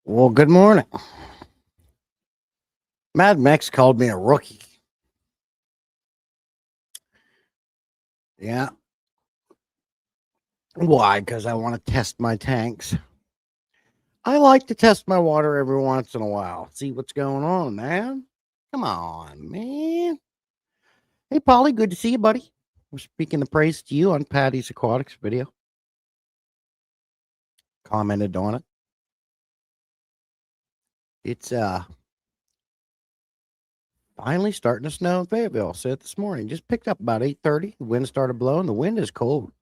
Well, good morning. Mad Max called me a rookie. Yeah. Why? Because I want to test my tanks. I like to test my water every once in a while. See what's going on, man. Come on, man. Hey, Polly, good to see you, buddy. We're speaking the praise to you on Patty's Aquatics video. Commented on it. It's finally starting to snow in Fayetteville. Said this morning. Just picked up about 8:30. The wind started blowing. The wind is cold.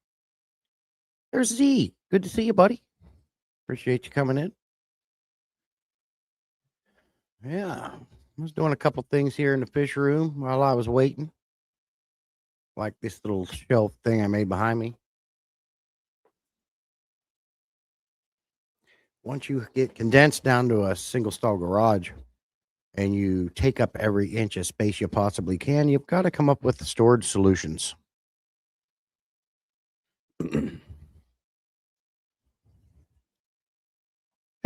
There's Z. Good to see you, buddy. Appreciate you coming in. Yeah. I was doing a couple things here in the fish room while I was waiting. Like this little shelf thing I made behind me. Once you get condensed down to a single stall garage and you take up every inch of space you possibly can, you've got to come up with the storage solutions. Hey,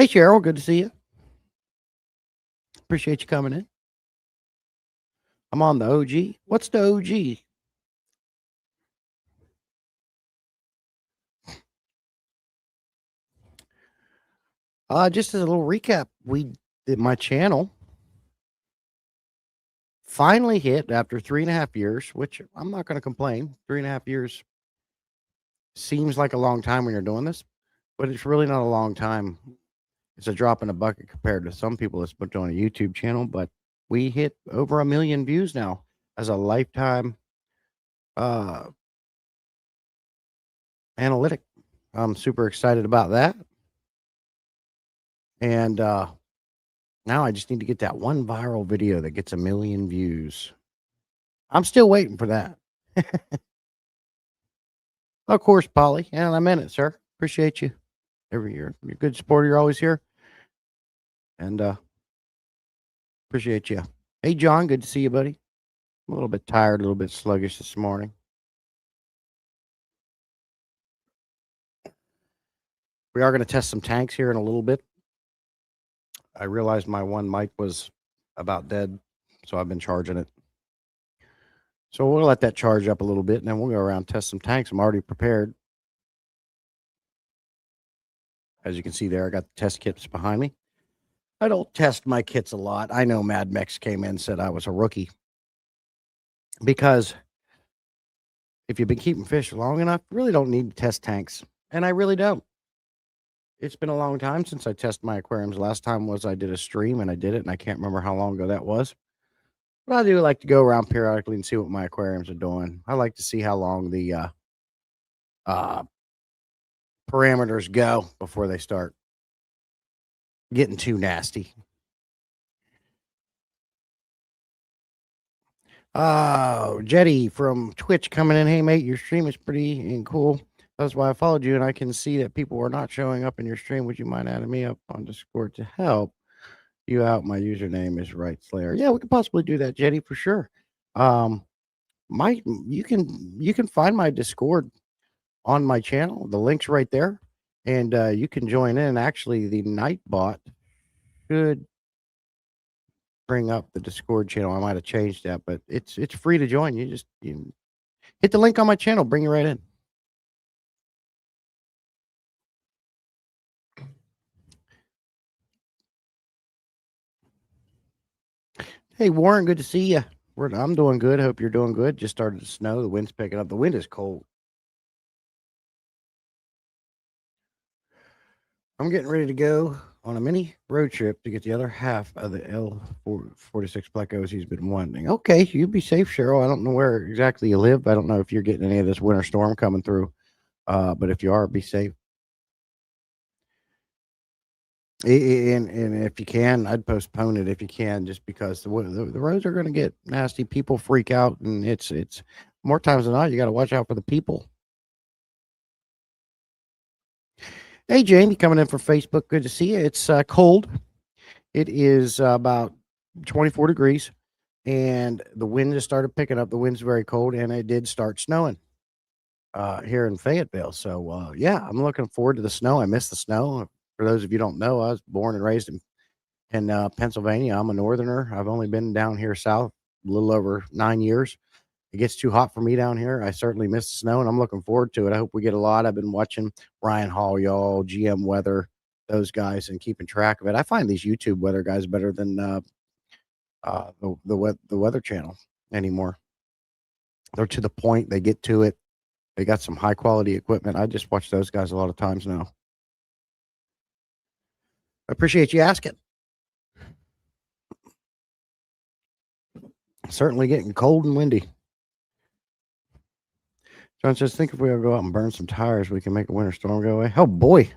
Cheryl, good to see you. Appreciate you coming in. I'm on the OG. What's the OG? Just as a little recap, my channel finally hit after 3.5 years, which I'm not going to complain. 3.5 years seems like a long time when you're doing this, but it's really not a long time. It's a drop in a bucket compared to some people that's put on a YouTube channel, but we hit over 1 million views now as a lifetime analytic. I'm super excited about that. And now I just need to get that one viral video that gets 1 million views. I'm still waiting for that. Of course, Polly. And I meant it, sir. Appreciate you every year. You're a good supporter. You're always here. And appreciate you. Hey, John. Good to see you, buddy. I'm a little bit tired, a little bit sluggish this morning. We are going to test some tanks here in a little bit. I realized my one mic was about dead, so I've been charging it. So we'll let that charge up a little bit, and then we'll go around and test some tanks. I'm already prepared. As you can see there, I got the test kits behind me. I don't test my kits a lot. I know Mad Mex came in and said I was a rookie. Because if you've been keeping fish long enough, you really don't need to test tanks. And I really don't. It's been a long time since I tested my aquariums. Last time was I did a stream, and I did it, and I can't remember how long ago that was. But I do like to go around periodically and see what my aquariums are doing. I like to see how long the parameters go before they start getting too nasty. Oh, Jetty from Twitch coming in. Hey, mate, your stream is pretty and cool. That's why I followed you, and I can see that people are not showing up in your stream. Would you mind adding me up on Discord to help you out? My username is Right Slayer. Yeah, we could possibly do that, Jetty, for sure. You can find my Discord on my channel. The link's right there, and you can join in. Actually, the Nightbot should bring up the Discord channel. I might have changed that, but it's free to join. You hit the link on my channel, bring you right in. Hey, Warren, good to see you. I'm doing good. Hope you're doing good. Just started to snow. The wind's picking up. The wind is cold. I'm getting ready to go on a mini road trip to get the other half of the L46 Plecos he's been wanting. Okay, you be safe, Cheryl. I don't know where exactly you live. I don't know if you're getting any of this winter storm coming through. But if you are, be safe. And if you can, I'd postpone it if you can, just because the roads are going to get nasty. People freak out, and it's more times than not. You got to watch out for the people. Hey, Jamie, coming in from Facebook. Good to see you. It's cold. It is about 24 degrees, and the wind just started picking up. The wind's very cold, and it did start snowing here in Fayetteville. So, yeah, I'm looking forward to the snow. I miss the snow. For those of you who don't know, I was born and raised in Pennsylvania. I'm a northerner. I've only been down here south a little over 9 years. It gets too hot for me down here. I certainly miss the snow, and I'm looking forward to it. I hope we get a lot. I've been watching Ryan Hall, y'all, GM Weather, those guys, and keeping track of it. I find these YouTube weather guys better than the Weather Channel anymore. They're to the point. They get to it. They got some high quality equipment. I just watch those guys a lot of times now. I appreciate you asking. Certainly getting cold and windy. John says, think if we ever go out and burn some tires, we can make a winter storm go away. Oh boy.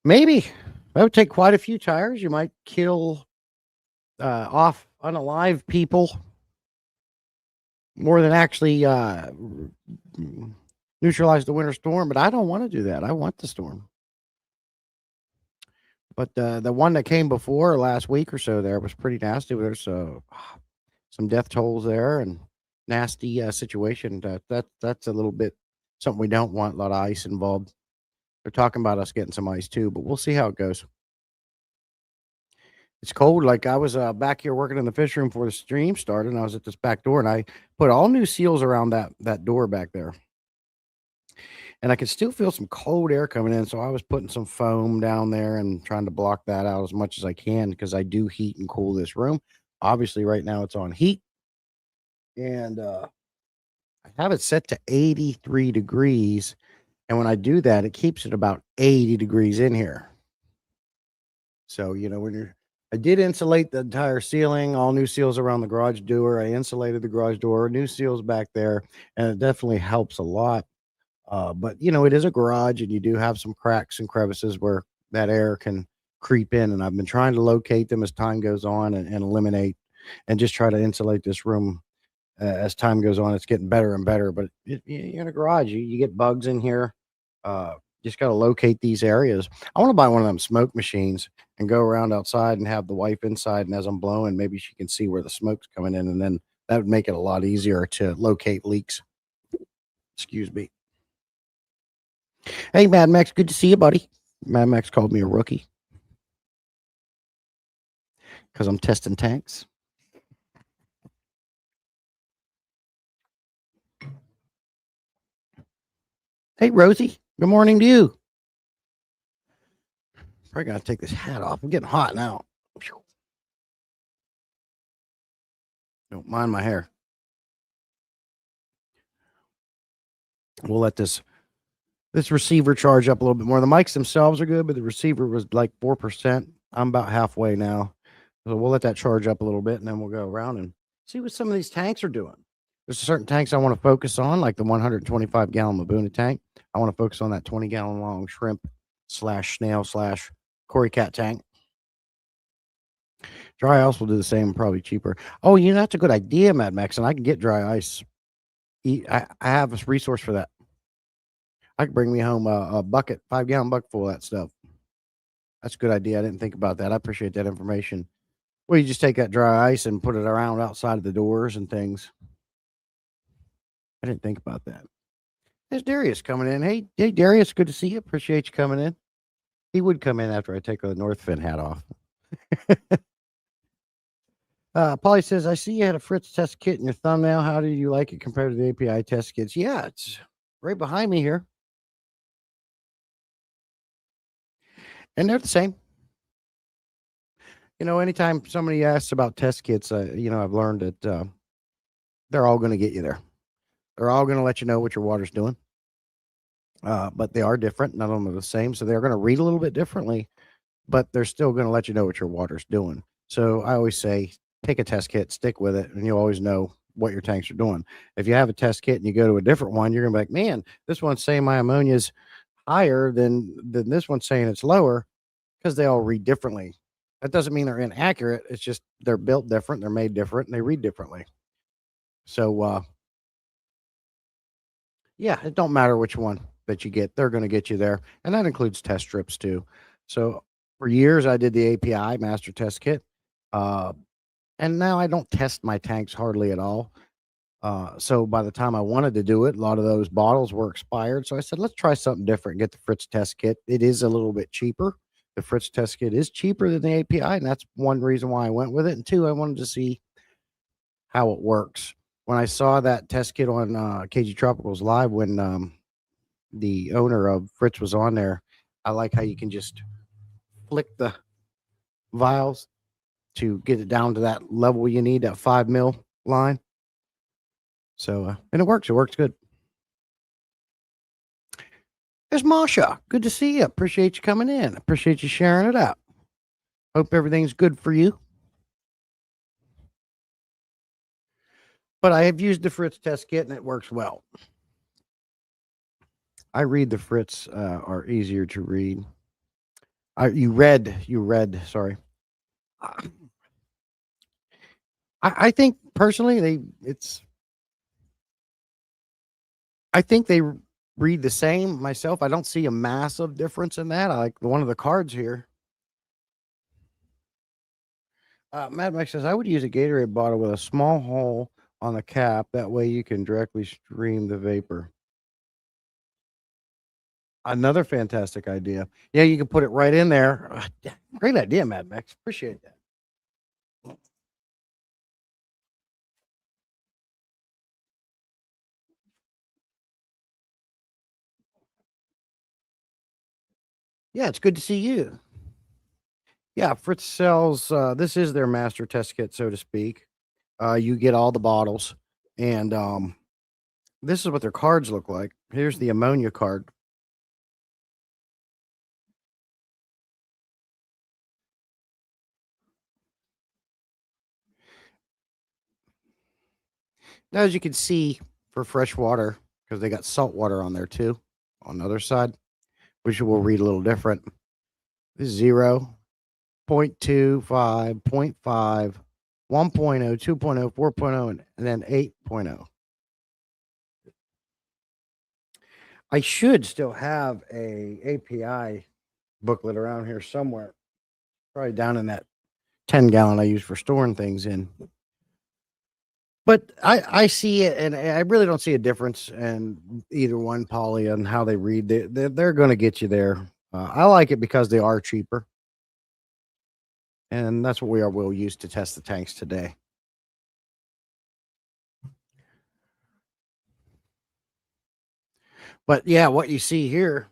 Maybe. That would take quite a few tires. You might kill off unalive people more than actually neutralize the winter storm, but I don't want to do that. I want the storm. But the one that came before last week or so there was pretty nasty. There's some death tolls there and nasty situation. That's a little bit something we don't want. A lot of ice involved. They're talking about us getting some ice too, but we'll see how it goes. It's cold. Like I was back here working in the fish room before the stream started, and I was at this back door, and I put all new seals around that door back there. And I could still feel some cold air coming in, so I was putting some foam down there and trying to block that out as much as I can because I do heat and cool this room. Obviously, right now it's on heat, and I have it set to 83 degrees. And when I do that, it keeps it about 80 degrees in here. So, I did insulate the entire ceiling, all new seals around the garage door. I insulated the garage door, new seals back there, and it definitely helps a lot. But it is a garage, and you do have some cracks and crevices where that air can creep in. And I've been trying to locate them as time goes on and eliminate and just try to insulate this room as time goes on. It's getting better and better. But you're in a garage, you get bugs in here. Just got to locate these areas. I want to buy one of them smoke machines and go around outside and have the wife inside. And as I'm blowing, maybe she can see where the smoke's coming in. And then that would make it a lot easier to locate leaks. Excuse me. Hey, Mad Max, good to see you, buddy. Mad Max called me a rookie because I'm testing tanks. Hey, Rosie, good morning to you. Probably got to take this hat off. I'm getting hot now. Don't mind my hair. We'll let this receiver charge up a little bit more. The mics themselves are good, but the receiver was like 4%. I'm about halfway now. So we'll let that charge up a little bit, and then we'll go around and see what some of these tanks are doing. There's certain tanks I want to focus on, like the 125-gallon Mabuna tank. I want to focus on that 20-gallon long shrimp / snail / Cory cat tank. Dry ice will do the same, probably cheaper. Oh, that's a good idea, Mad Max, and I can get dry ice. I have a resource for that. I could bring me home a bucket, 5-gallon bucket full of that stuff. That's a good idea. I didn't think about that. I appreciate that information. Well, you just take that dry ice and put it around outside of the doors and things. I didn't think about that. There's Darius coming in. Hey, Darius, good to see you. Appreciate you coming in. He would come in after I take the North Fin hat off. Polly says, I see you had a Fritz test kit in your thumbnail. How do you like it compared to the API test kits? Yeah, it's right behind me here. And they're the same. Anytime somebody asks about test kits, I've learned that they're all going to get you there. They're all going to let you know what your water's doing. But they are different. None of them are the same. So they're going to read a little bit differently, but they're still going to let you know what your water's doing. So I always say, pick a test kit, stick with it, and you always know what your tanks are doing. If you have a test kit and you go to a different one, you're going to be like, man, this one's saying my ammonia's higher than this one's saying it's lower, because they all read differently. That doesn't mean they're inaccurate. It's just they're built different, they're made different, and they read differently. So, yeah, it don't matter which one that you get. They're going to get you there, and that includes test strips too. So for years, I did the API master test kit, and now I don't test my tanks hardly at all. So by the time I wanted to do it, a lot of those bottles were expired. So I said, let's try something different. Get the Fritz test kit. It is a little bit cheaper. The Fritz test kit is cheaper than the API, and that's one reason why I went with it. And two, I wanted to see how it works. When I saw that test kit on KG Tropicals Live, when the owner of Fritz was on there, I like how you can just flick the vials to get it down to that level you need, that 5 mil line. So, and it works. It works good. There's Masha. Good to see you. Appreciate you coming in. Appreciate you sharing it out. Hope everything's good for you. But I have used the Fritz test kit and it works well. I read the Fritz are easier to read. You read, sorry. I think personally I think they read the same myself. I don't see a massive difference in that. I like one of the cards here. Mad Mike says, I would use a Gatorade bottle with a small hole on the cap. That way you can directly stream the vapor. Another fantastic idea. Yeah, you can put it right in there. Great idea, Mad Max. Appreciate that. Yeah, it's good to see you. Yeah, Fritz sells, this is their master test kit, so to speak. You get all the bottles, and this is what their cards look like. Here's the ammonia card. Now, as you can see, for fresh water, because they got salt water on there too, on the other side, which will read a little different. This is 0, 0.25, 0.5, 1.0, 2.0, 4.0, and then 8.0. I should still have a API booklet around here somewhere, probably down in that 10-gallon I use for storing things in. But I see it, and I really don't see a difference in either one, Polly, and how they read. They're going to get you there. I like it because they are cheaper, and that's what we'll use to test the tanks today. But yeah, what you see here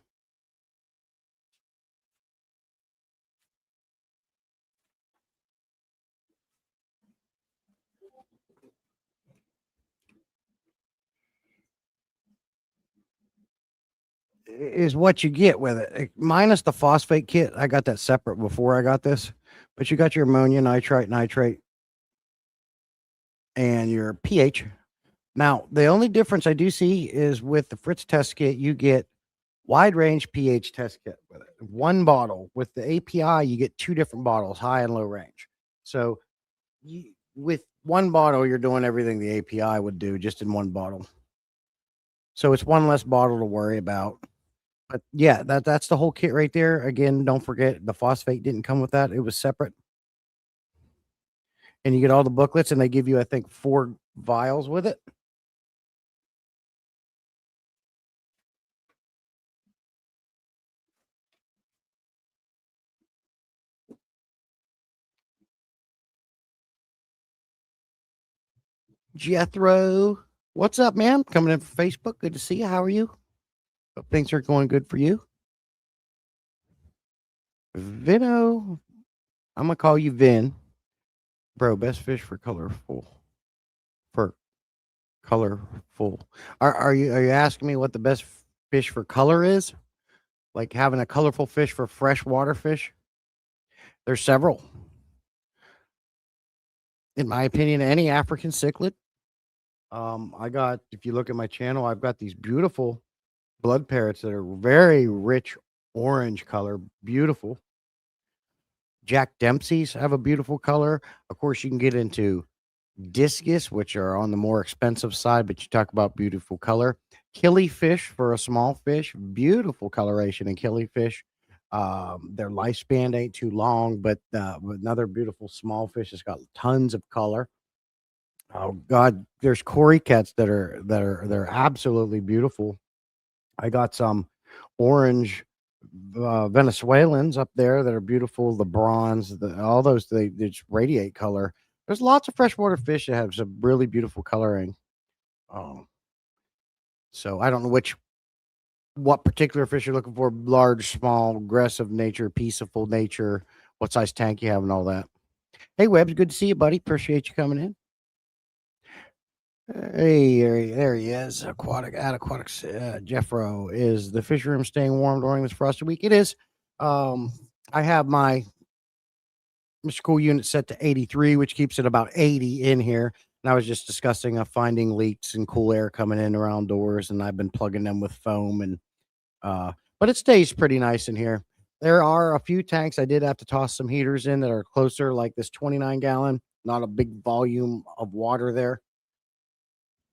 is what you get with it, minus the phosphate kit. I got that separate before I got this, but you got your ammonia, nitrate, and your pH. Now, the only difference I do see is with the Fritz test kit, you get wide range pH test kit with it. One bottle. With the API, you get two different bottles, high and low range. So with one bottle, you're doing everything the API would do just in one bottle. So it's one less bottle to worry about. But yeah, that's the whole kit right there. Again, don't forget the phosphate didn't come with that. It was separate. And you get all the booklets, and they give you, I think, 4 vials with it. Jethro, what's up, man? Coming in from Facebook. Good to see you. How are you? Hope things are going good for you. Vino, I'm gonna call you Vin, bro. Best fish for colorful. For colorful. Are you asking me what the best fish for color is? Like having a colorful fish for freshwater fish? There's several. In my opinion, any African cichlid. I got, if you look at my channel, I've got these beautiful blood parrots that are very rich orange color, beautiful. Jack Dempsey's have a beautiful color. Of course, you can get into discus, which are on the more expensive side, but you talk about beautiful color. Killifish for a small fish, beautiful coloration in killifish. Their lifespan ain't too long, but another beautiful small fish has got tons of color. Oh God, there's Cory cats they're absolutely beautiful. I got some orange Venezuelans up there that are beautiful. The bronze, all those they just radiate color. There's lots of freshwater fish that have some really beautiful coloring. Um, so I don't know what particular fish you're looking for: large, small, aggressive nature, peaceful nature, what size tank you have, and all that. Hey, Webbs, good to see you, buddy. Appreciate you coming in. Hey, there he is. Aquatic, at aquatics. Jeffro, is the fish room staying warm during this frosty week? It is. Um, I have my Mr. Cool unit set to 83, which keeps it about 80 in here. And I was just discussing finding leaks and cool air coming in around doors, and I've been plugging them with foam and but it stays pretty nice in here. There are a few tanks I did have to toss some heaters in that are closer, like this 29-gallon, not a big volume of water there.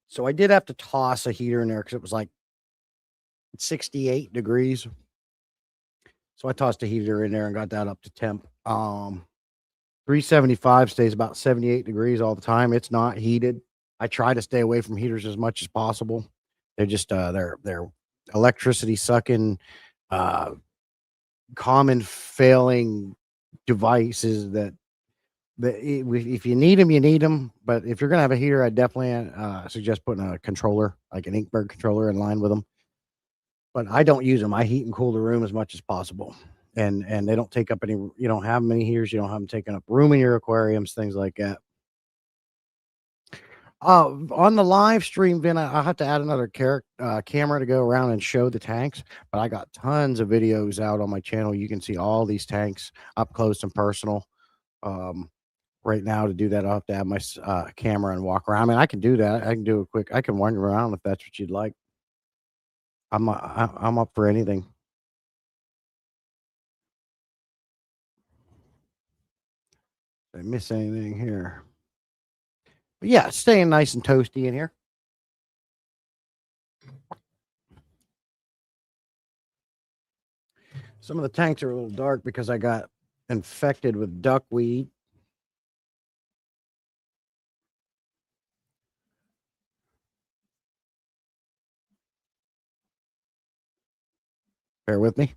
So I did have to toss a heater in there because it was like 68 degrees. So I tossed a heater in there and got that up to temp. 375 stays about 78 degrees all the time. It's not heated. I try to stay away from heaters as much as possible. They're just they're electricity sucking, uh, common failing devices if you need them, you need them. But if you're gonna have a heater, I definitely suggest putting a controller, like an Inkberg controller, in line with them. But I don't use them. I heat and cool the room as much as possible, and they don't take up any. You don't have many heaters. You don't have them taking up room in your aquariums, things like that. On the live stream, Vin, I have to add another camera to go around and show the tanks. But I got tons of videos out on my channel. You can see all these tanks up close and personal. Um, right now, to do that, I'll have to have my camera and walk around. I mean, I can do that. I can do a quick. I can wander around if that's what you'd like. I'm up for anything. Did I miss anything here? But yeah, it's staying nice and toasty in here. Some of the tanks are a little dark because I got infected with duckweed. Bear with me.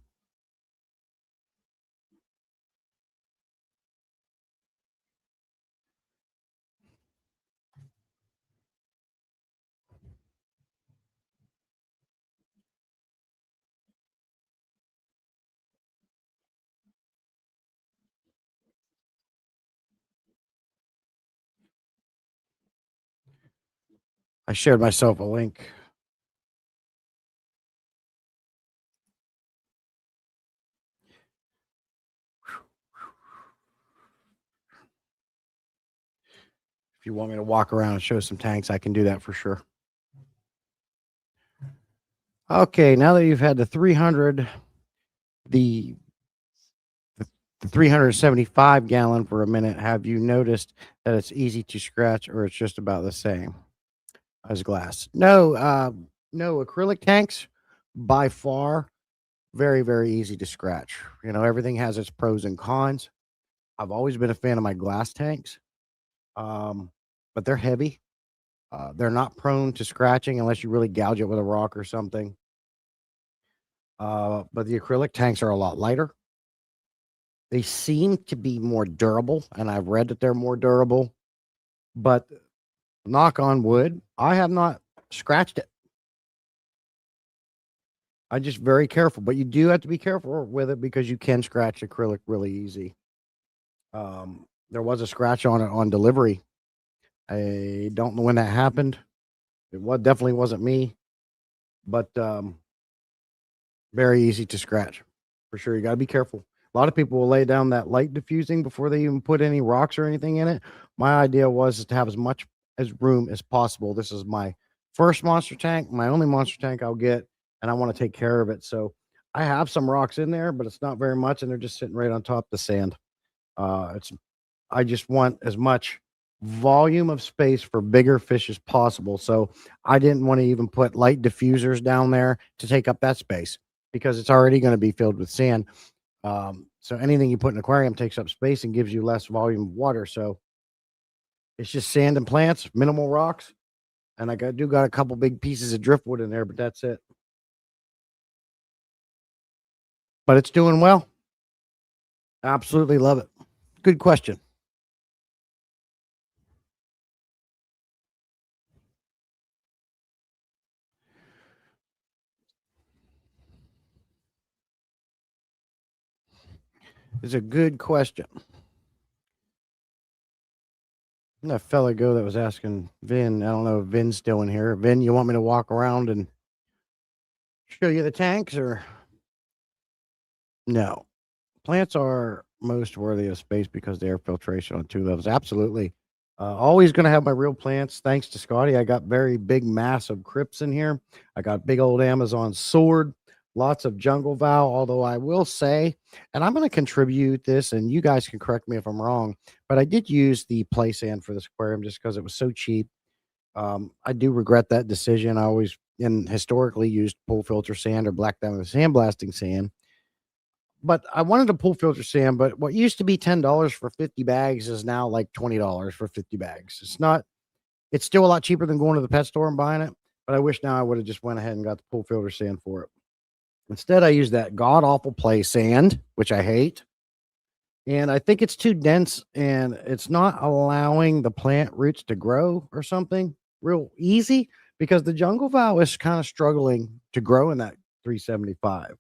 I shared myself a link. If you want me to walk around and show some tanks, I can do that for sure. Okay, now that you've had the 300, the the 375 gallon for a minute, have you noticed that it's easy to scratch or it's just about the same as glass? No, no, acrylic tanks by far very, very easy to scratch. You know, everything has its pros and cons. I've always been a fan of my glass tanks, um, but they're heavy. They're not prone to scratching unless you really gouge it with a rock or something. But the acrylic tanks are a lot lighter. They seem to be more durable, and I've read that they're more durable. But knock on wood, I have not scratched it. I'm just very careful, but you do have to be careful with it because you can scratch acrylic really easy. There was a scratch on it on delivery. I don't know when that happened. Definitely wasn't me, but very easy to scratch for sure. You got to be careful. A lot of people will lay down that light diffusing before they even put any rocks or anything in it. My idea was is to have as much as room as possible. This is my first monster tank, my only monster tank I'll get, and I want to take care of it. So I have some rocks in there, but it's not very much, and they're just sitting right on top of the sand. It's I just want as much volume of space for bigger fish as possible. So I didn't want to even put light diffusers down there to take up that space because it's already going to be filled with sand. So anything you put in an aquarium takes up space and gives you less volume of water. So It's just sand and plants, minimal rocks, and got a couple big pieces of driftwood in there, but that's it. But it's doing well. Absolutely love it. Good question. It's a good question. That fella ago that was asking Vin. I don't know if Vin's still in here. Vin, you want me to walk around and show you the tanks or no? Plants are most worthy of space because they are filtration on two levels. Absolutely. Always going to have my real plants. Thanks to Scotty. I got very big, massive crypts in here. I got big old Amazon sword, lots of jungle vow. Although I will say, and I'm going to contribute this, and you guys can correct me if I'm wrong, but I did use the play sand for this aquarium just because it was so cheap. I do regret that decision. I always and historically used pool filter sand or black diamond sandblasting sand, but I wanted to pull filter sand, but what used to be $10 for 50 bags is now like $20 for 50 bags. It's still a lot cheaper than going to the pet store and buying it, but I wish now I would have just went ahead and got the pool filter sand for it. Instead, I use that god awful play sand, which I hate. And I think it's too dense and it's not allowing the plant roots to grow or something real easy because the jungle vow is kind of struggling to grow in that 375.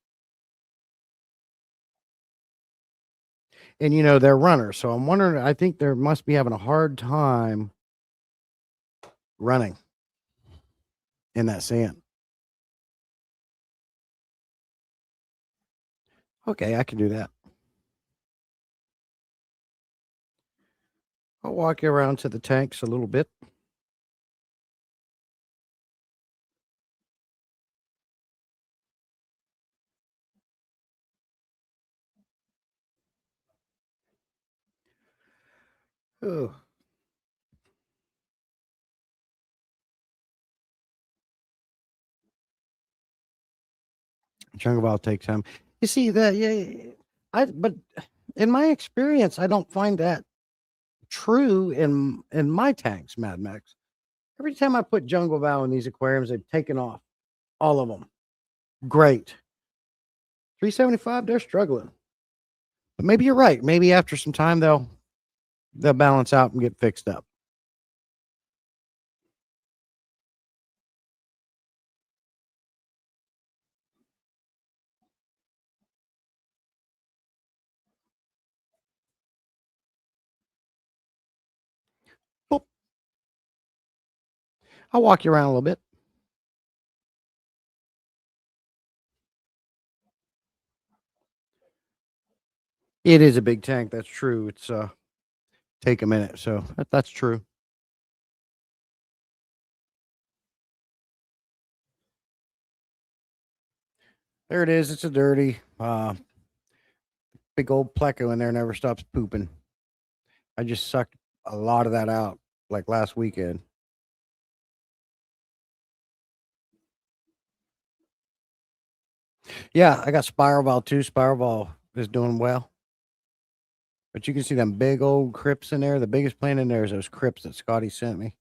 And they're runners, so I'm wondering, I think they must be having a hard time running in that sand. Okay, I can do that. I'll walk you around to the tanks a little bit. Oh, chunk of take time. You see that? Yeah, but in my experience, I don't find that true in my tanks, Mad Max. Every time I put jungle vow in these aquariums, they've taken off all of them. Great. 375, they're struggling. But maybe you're right. Maybe after some time they'll balance out and get fixed up. Well, I'll walk you around a little bit. It is a big tank. That's true. It's take a minute. So that's true. There it is. It's a dirty, big old pleco in there. Never stops pooping. I just sucked a lot of that out like last weekend. Yeah, I got spiral ball too. Spiral ball is doing well. But you can see them big old crypts in there. The biggest plant in there is those crypts that Scotty sent me.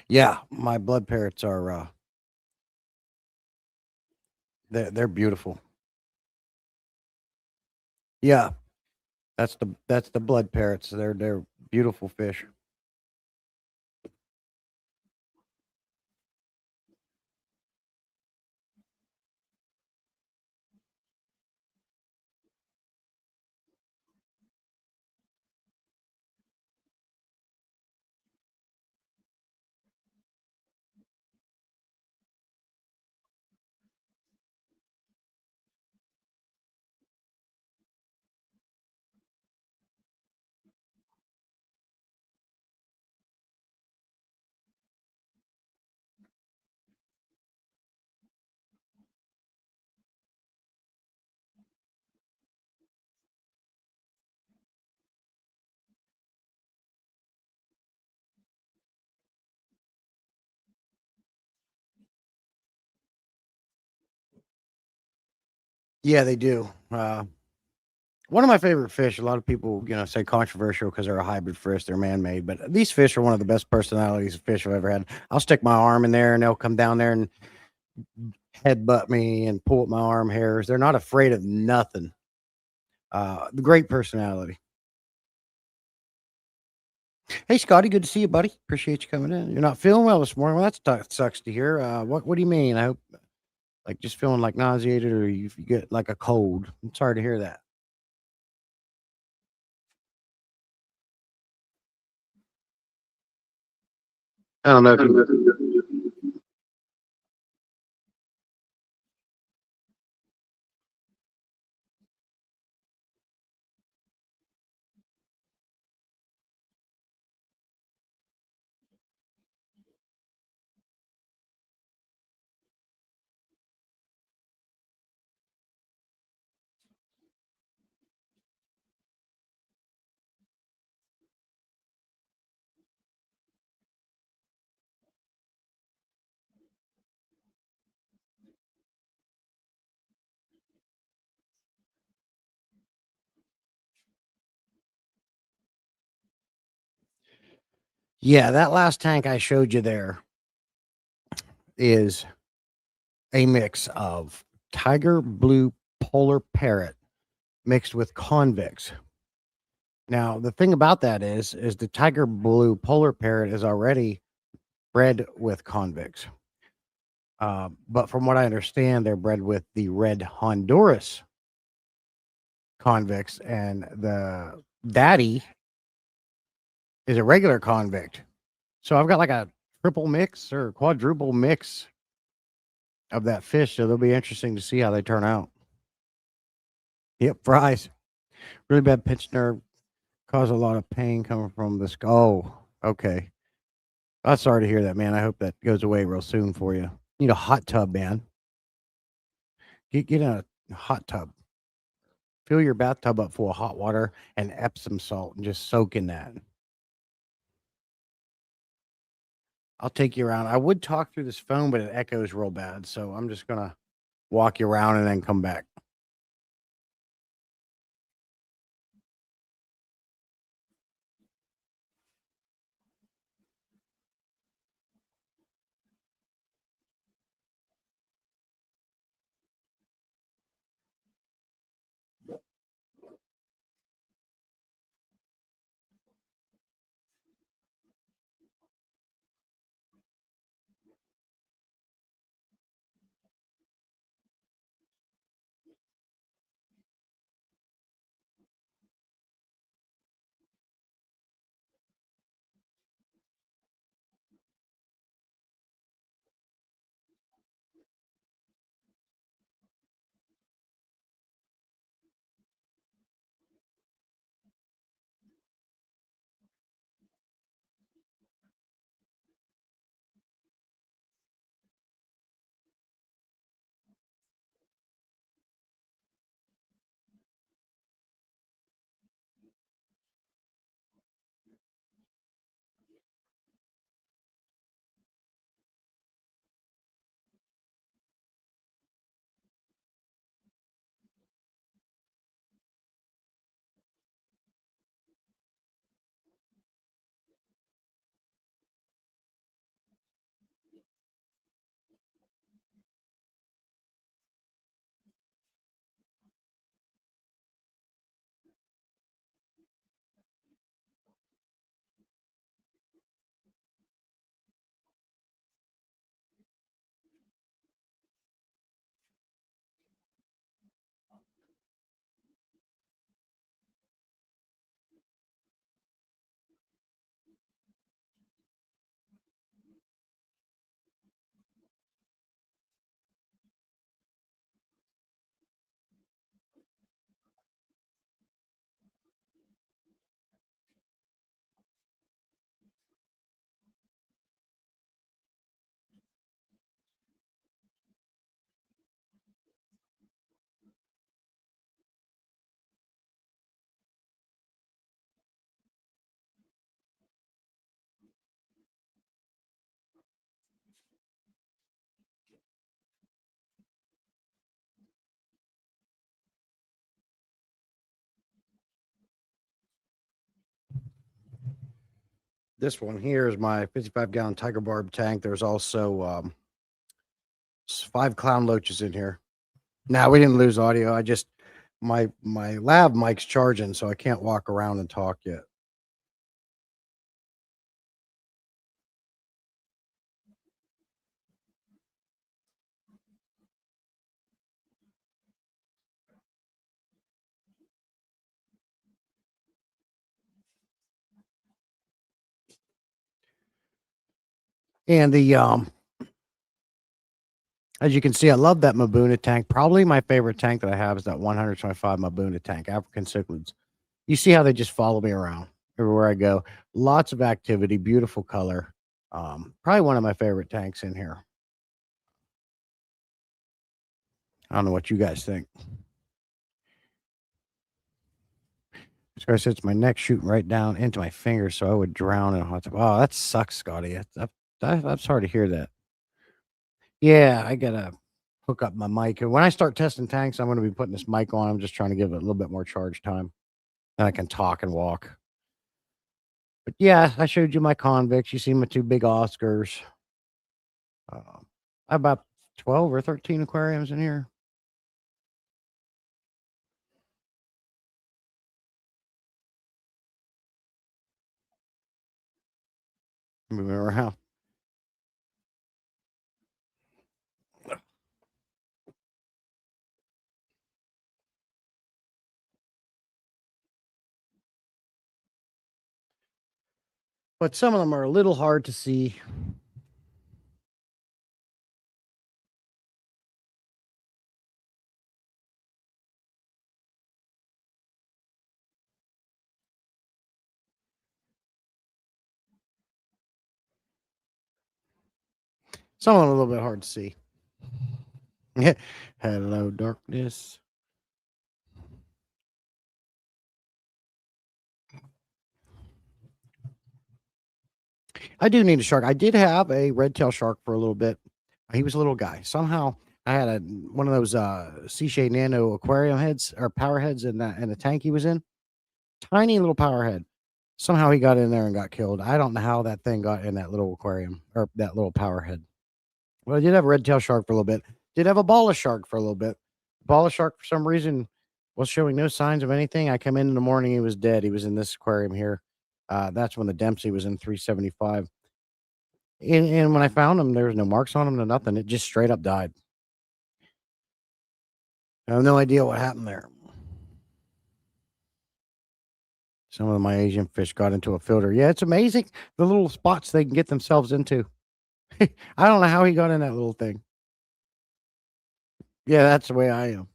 Yeah, my blood parrots are they're beautiful. Yeah, that's the blood parrots. They're beautiful fish. Yeah, they do. One of my favorite fish, a lot of people, say controversial because they're a hybrid fish, they're man-made, but these fish are one of the best personalities of fish I've ever had. I'll stick my arm in there and they'll come down there and headbutt me and pull at my arm hairs. They're not afraid of nothing. The great personality. Hey, Scotty, good to see you, buddy. Appreciate you coming in. You're not feeling well this morning. Well, that sucks to hear. What do you mean? I hope like just feeling like nauseated or you get like a cold. I'm sorry to hear that. I don't know if you Yeah, that last tank I showed you there is a mix of tiger blue polar parrot mixed with convicts. Now, the thing about that is the tiger blue polar parrot is already bred with convicts. But from what I understand, they're bred with the red Honduras convicts, and the daddy is a regular convict. So I've got like a triple mix or quadruple mix of that fish. So they'll be interesting to see how they turn out. Yep, fries. Really bad pinched nerve. Cause a lot of pain coming from the skull. Oh, okay. I'm sorry to hear that, man. I hope that goes away real soon for you. Need a hot tub, man. Get in a hot tub. Fill your bathtub up full of hot water and Epsom salt and just soak in that. I'll take you around. I would talk through this phone, but it echoes real bad. So I'm just gonna walk you around and then come back. This one here is my 55-gallon Tiger Barb tank. There's also 5 clown loaches in here. Now, we didn't lose audio. I just my lav mic's charging, so I can't walk around and talk yet. And the as you can see, I love that Mabuna tank. Probably my favorite tank that I have is that 125 Mabuna tank, African cichlids. You see how they just follow me around everywhere I go. Lots of activity, beautiful color. Probably one of my favorite tanks in here. I don't know what you guys think. This guy says my neck shooting right down into my fingers, so I would drown in a hot tub. Oh, that sucks, Scotty. I'm sorry to hear that. Yeah, I gotta hook up my mic. And when I start testing tanks, I'm going to be putting this mic on. I'm just trying to give it a little bit more charge time. Then I can talk and walk. But yeah, I showed you my convicts. You see my 2 big Oscars. I have about 12 or 13 aquariums in here. Moving around. But some of them are a little hard to see. Some of them are a little bit hard to see. Hello, darkness. I do need a shark. I did have a red tail shark for a little bit. He was a little guy. Somehow I had one of those Seashade Nano aquarium heads or power heads in the tank he was in. Tiny little power head. Somehow he got in there and got killed. I don't know how that thing got in that little aquarium or that little power head. Well, I did have a red tail shark for a little bit. Did have a bala shark for a little bit. Bala shark for some reason was showing no signs of anything. I come in the morning, he was dead. He was in this aquarium here. That's when the Dempsey was in 375. And when I found him, there was no marks on him, no nothing. It just straight up died. I have no idea what happened there. Some of my Asian fish got into a filter. Yeah, it's amazing the little spots they can get themselves into. I don't know how he got in that little thing. Yeah, that's the way I am.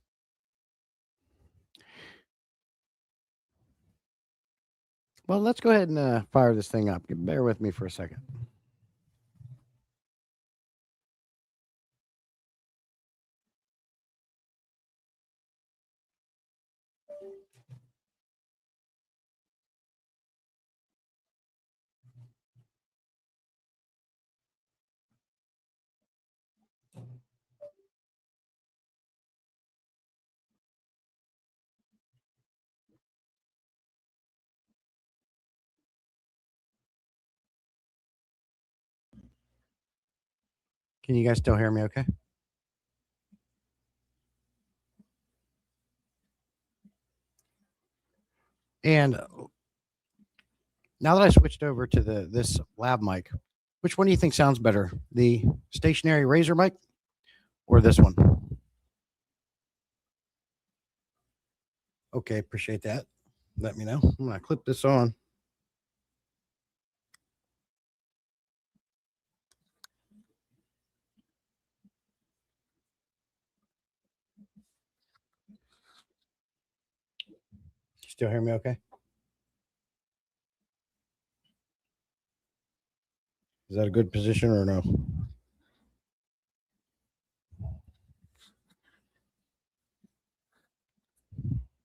Well, let's go ahead and fire this thing up. Bear with me for a second. Can you guys still hear me okay? And now that I switched over to this lab mic, which one do you think sounds better? The stationary Razor mic or this one? Okay, appreciate that. Let me know. I'm going to clip this on. Still hear me okay? Is that a good position or no?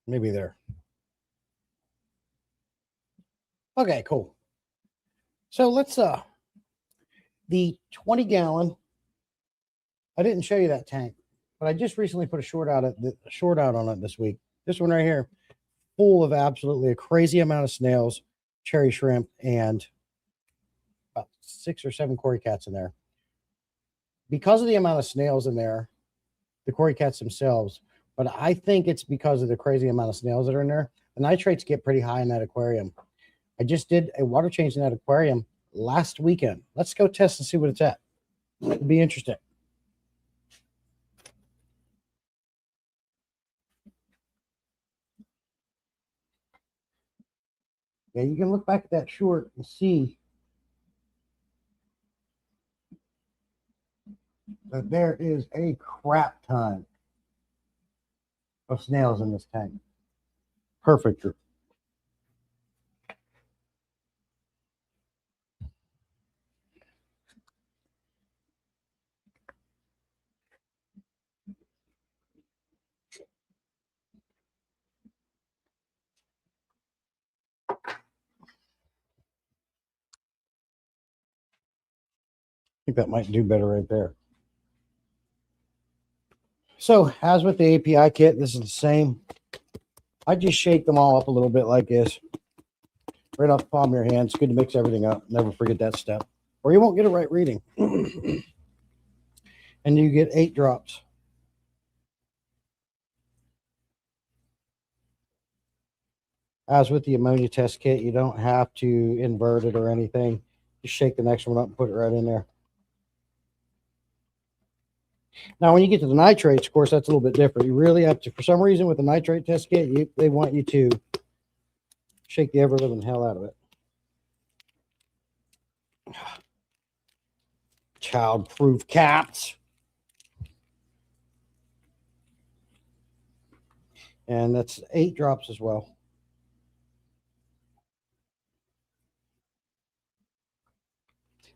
Maybe there. Okay, cool. So let's the 20-gallon. I didn't show you that tank, but I just recently put a short out on it this week. This one right here, full of absolutely a crazy amount of snails, cherry shrimp, and 6 or 7 cory cats in there. Because of the amount of snails in there, the cory cats themselves, but I think it's because of the crazy amount of snails that are in there. The nitrates get pretty high in that aquarium. I just did a water change in that aquarium last weekend. Let's go test and see what it's at. It'll be interesting. Yeah, you can look back at that short and see that there is a crap ton of snails in this tank. Perfect. I think that might do better right there. So, as with the API kit, this is the same. I just shake them all up a little bit like this, right off the palm of your hand. It's good to mix everything up. Never forget that step, or you won't get a right reading. And you get 8 drops. As with the ammonia test kit, you don't have to invert it or anything. Just shake the next one up and put it right in there. Now, when you get to the nitrates, of course, that's a little bit different. You really have to, for some reason, with the nitrate test kit, they want you to shake the ever-living hell out of it. Child-proof cats. And that's 8 drops as well.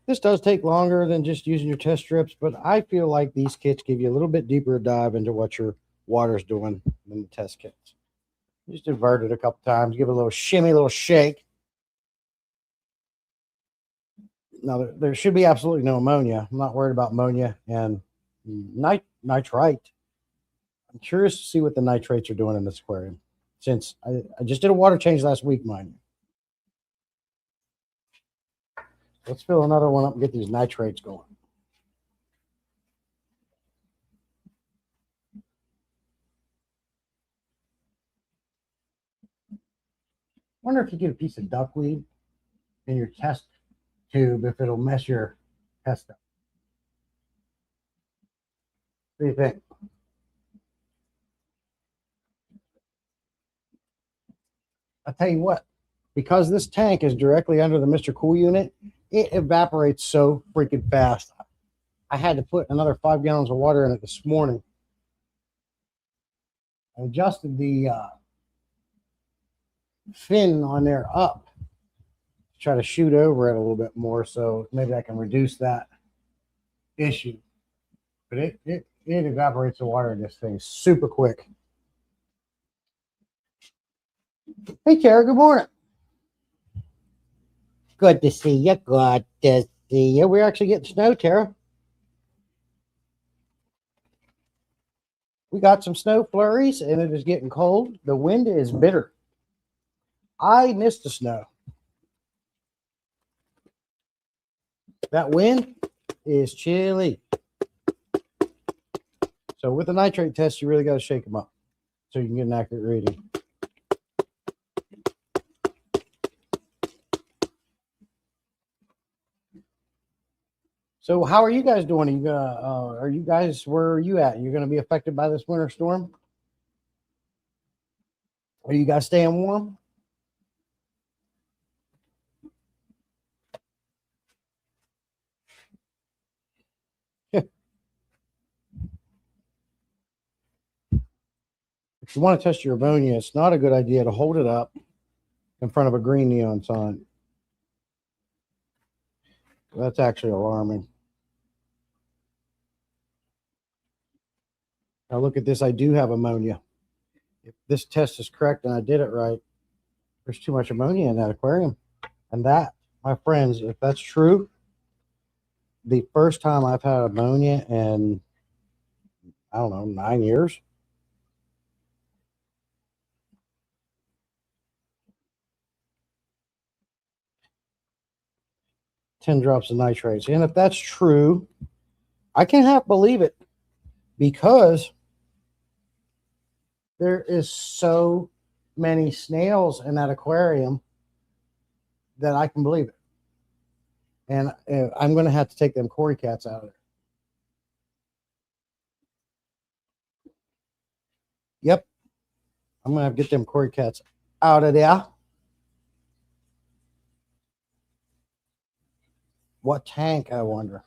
This does take longer than just using your test strips, but I feel like these kits give you a little bit deeper dive into what your water's doing than the test kits. Just invert it a couple times, give it a little shimmy, a little shake. Now, there should be absolutely no ammonia. I'm not worried about ammonia and nitrite. I'm curious to see what the nitrates are doing in this aquarium, since I just did a water change last week, mind you. Let's fill another one up and get these nitrates going. Wonder if you get a piece of duckweed in your test tube, if it'll mess your test up. What do you think? I'll tell you what, because this tank is directly under the Mr. Cool unit, it evaporates so freaking fast. I had to put another 5 gallons of water in it this morning. I adjusted the fin on there up to try to shoot over it a little bit more, so maybe I can reduce that issue. But it evaporates the water in this thing super quick. Hey, Tara, good morning. Good to see you. Good to see you. We're actually getting snow, Tara. We got some snow flurries, and it is getting cold. The wind is bitter. I miss the snow. That wind is chilly. So with the nitrate test, you really got to shake them up so you can get an accurate reading. So how are you guys doing? Are you gonna? Are you guys? Where are you at? You're going to be affected by this winter storm? Are you guys staying warm? If you want to test your ammonia, it's not a good idea to hold it up in front of a green neon sign. That's actually alarming. Now look at this. I do have ammonia. If this test is correct and I did it right, there's too much ammonia in that aquarium. And that, my friends, if that's true, the first time I've had ammonia in, I don't know, 9 years. 10 drops of nitrates. And if that's true, I can half believe it because there is so many snails in that aquarium that I can believe it. And I'm going to have to take them Cory cats out of there. Yep. I'm going to have to get them Cory cats out of there. What tank, I wonder?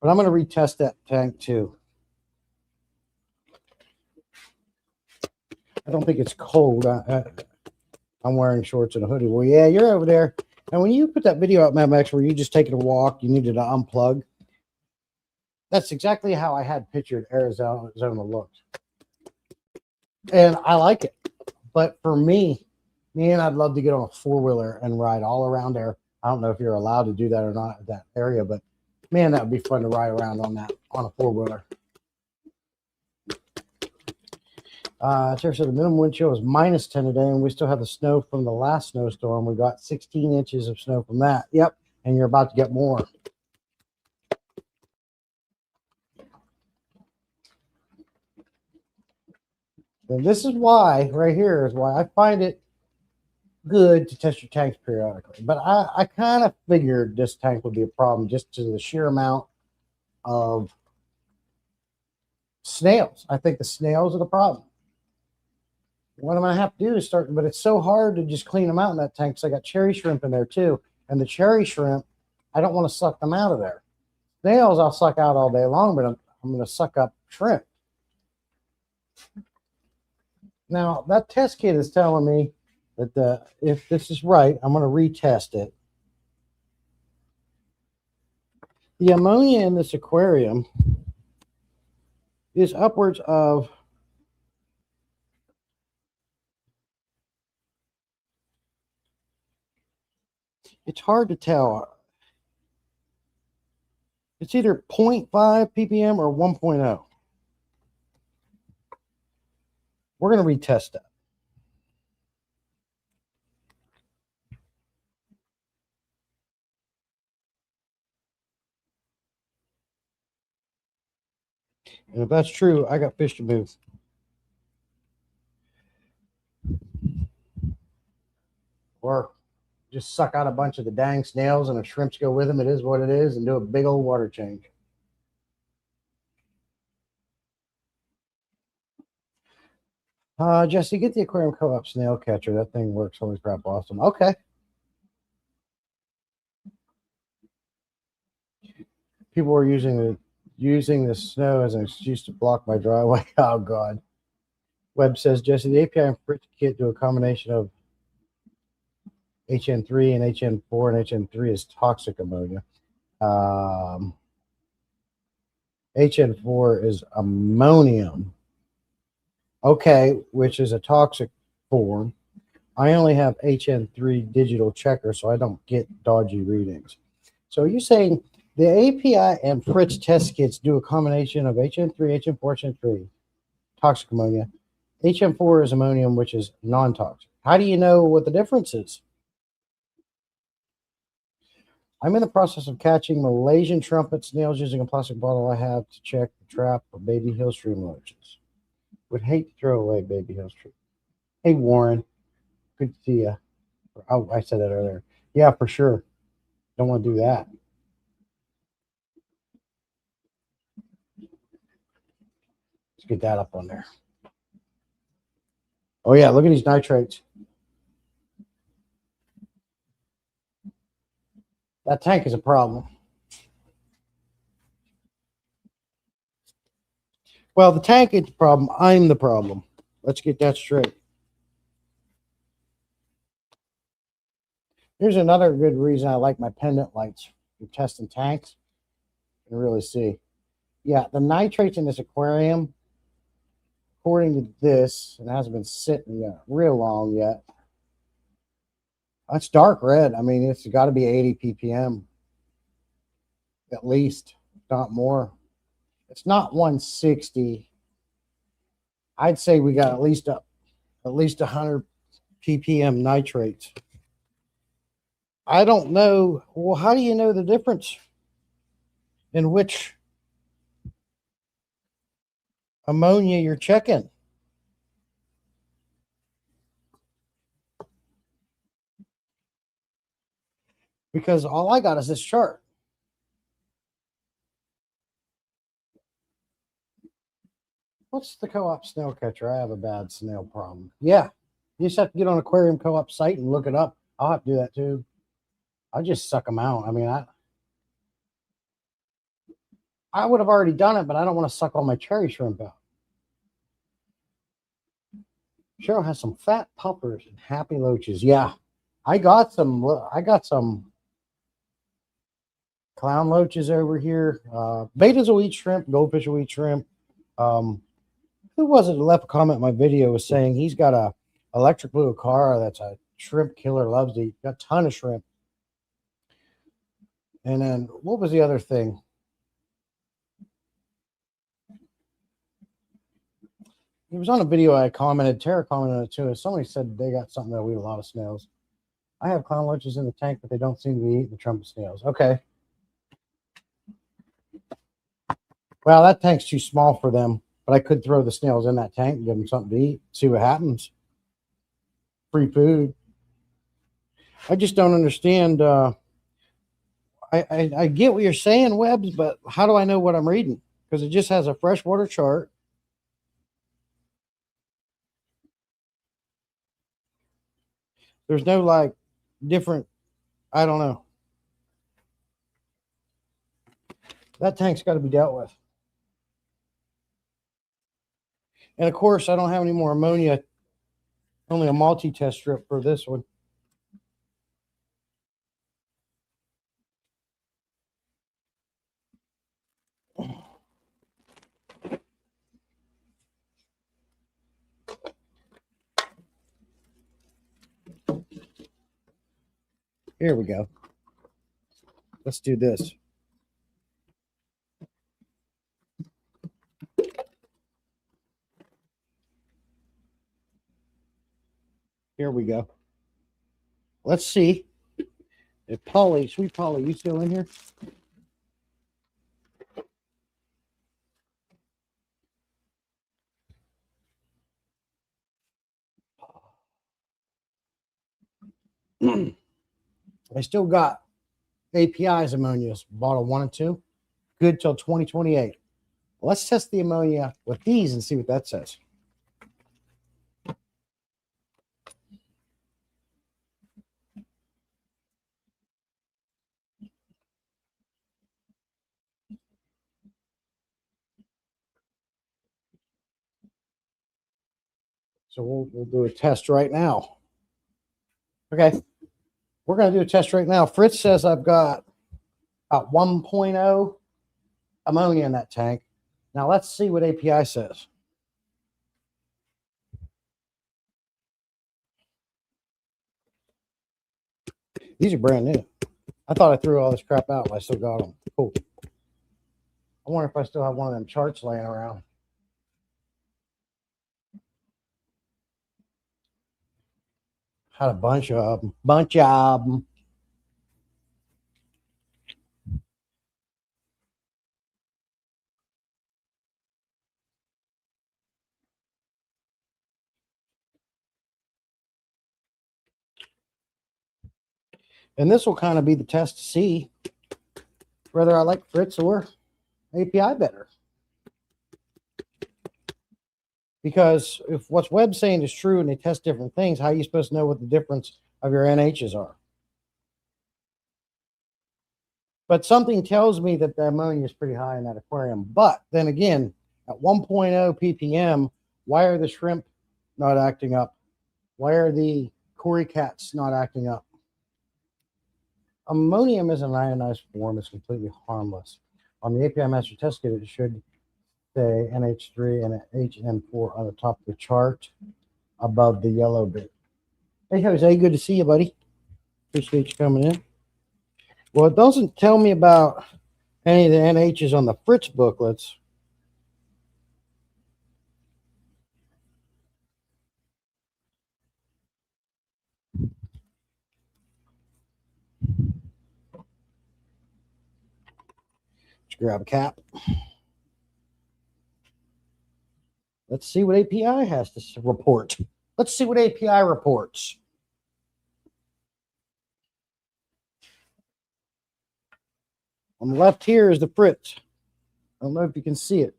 But I'm going to retest that tank too. I don't think it's cold. I'm wearing shorts and a hoodie. Well, yeah, you're over there. And when you put that video up, Mad Max, where you just taking a walk, you needed to unplug. That's exactly how I had pictured Arizona looked. And I like it. But for me, man, I'd love to get on a four-wheeler and ride all around there. I don't know if you're allowed to do that or not at that area, but man, that would be fun to ride around on a four-wheeler. Terry said the minimum wind chill was -10 today, and we still have the snow from the last snowstorm. We got 16 inches of snow from that. Yep, and you're about to get more. And this is why, right here, is why I find it good to test your tanks periodically. But I kind of figured this tank would be a problem just to the sheer amount of snails. I think the snails are the problem. What I'm going to have to do is start, but it's so hard to just clean them out in that tank because I got cherry shrimp in there too. And the cherry shrimp, I don't want to suck them out of there. Snails I'll suck out all day long, but I'm going to suck up shrimp. Now, that test kit is telling me that if this is right, I'm going to retest it. The ammonia in this aquarium is upwards of it's hard to tell. It's either 0.5 ppm or 1.0. We're going to retest that. And if that's true, I got fish to move. Or just suck out a bunch of the dang snails and if shrimps go with them, it is what it is, and do a big old water change. Jesse, get the aquarium co-op snail catcher. That thing works. Holy crap, awesome. Okay. People were using the snow as an excuse to block my driveway. Oh God. Webb says, Jesse, the API and Fritz kit do a combination of HN3 and HN4, and HN3 is toxic ammonia. HN4 is ammonium. Okay, which is a toxic form. I only have HN3 digital checker, so I don't get dodgy readings. So you're saying the API and Fritz test kits do a combination of HN3, HN4, HN3, toxic ammonia. HN4 is ammonium, which is non-toxic. How do you know what the difference is? I'm in the process of catching Malaysian trumpet snails using a plastic bottle I have to check the trap for baby hillstream roaches. Would hate to throw away baby hillstream. Hey, Warren. Good to see you. Oh, I said that earlier. Yeah, for sure. Don't want to do that. Let's get that up on there. Oh, yeah, look at these nitrates. That tank is a problem. Well, the tank is the problem. I'm the problem. Let's get that straight. Here's another good reason I like my pendant lights for testing tanks. You can really see. Yeah, the nitrates in this aquarium, according to this, and it hasn't been sitting real long yet. That's dark red. I mean, it's got to be 80 ppm at least, not more. It's not 160. I'd say we got at least 100 ppm nitrates. I don't know. Well, how do you know the difference in which ammonia you're checking? Because all I got is this chart. What's the co-op snail catcher? I have a bad snail problem. Yeah, you just have to get on aquarium co-op site and look it up. I'll have to do that too. I just suck them out. I mean, I would have already done it, but I don't want to suck all my cherry shrimp out. Cheryl has some fat puppers and happy loaches. Yeah, I got some clown loaches over here. Betas will eat shrimp. Goldfish will eat shrimp. Who was it that left a comment in my video was saying he's got a electric blue car that's a shrimp killer, loves to eat, got a ton of shrimp. And then what was the other thing? It was on a video I commented. Tara commented on it too. Somebody said they got something that'll eat a lot of snails. I have clown loaches in the tank, but they don't seem to be eating the trumpet snails. Okay. Well, that tank's too small for them, but I could throw the snails in that tank and give them something to eat, see what happens. Free food. I just don't understand. I get what you're saying, Webbs, but how do I know what I'm reading? Because it just has a freshwater chart. There's no like different, I don't know. That tank's got to be dealt with. And of course, I don't have any more ammonia, only a multi-test strip for this one. Here we go. Let's do this. Here we go. Let's see if Polly, sweet Polly, you still in here? I still got API's ammonia's bottle 1 and 2, good till 2028. Let's test the ammonia with these and see what that says. So we'll do a test right now. Okay, we're going to do a test right now. Fritz says I've got about 1.0 ammonia in that tank. Now let's see what API says. These are brand new. I thought I threw all this crap out, but I still got them. Cool. I wonder if I still have one of them charts laying around. Had a bunch of them. And this will kind of be the test to see whether I like Fritz or API better. Because if what's Webb saying is true and they test different things, how are you supposed to know what the difference of your NHs are? But something tells me that the ammonia is pretty high in that aquarium. But then again, at 1.0 ppm, why are the shrimp not acting up? Why are the cory cats not acting up? Ammonium is an ionized form. It's completely harmless. On the API master test kit, it should say NH3 and HN4 on the top of the chart above the yellow bit. Hey, Jose, good to see you, buddy. Appreciate you coming in. Well, it doesn't tell me about any of the NHs on the Fritz booklets. grab a cap. Let's see what API has to report. Let's see what API reports. On the left here is the Fritz. I don't know if you can see it.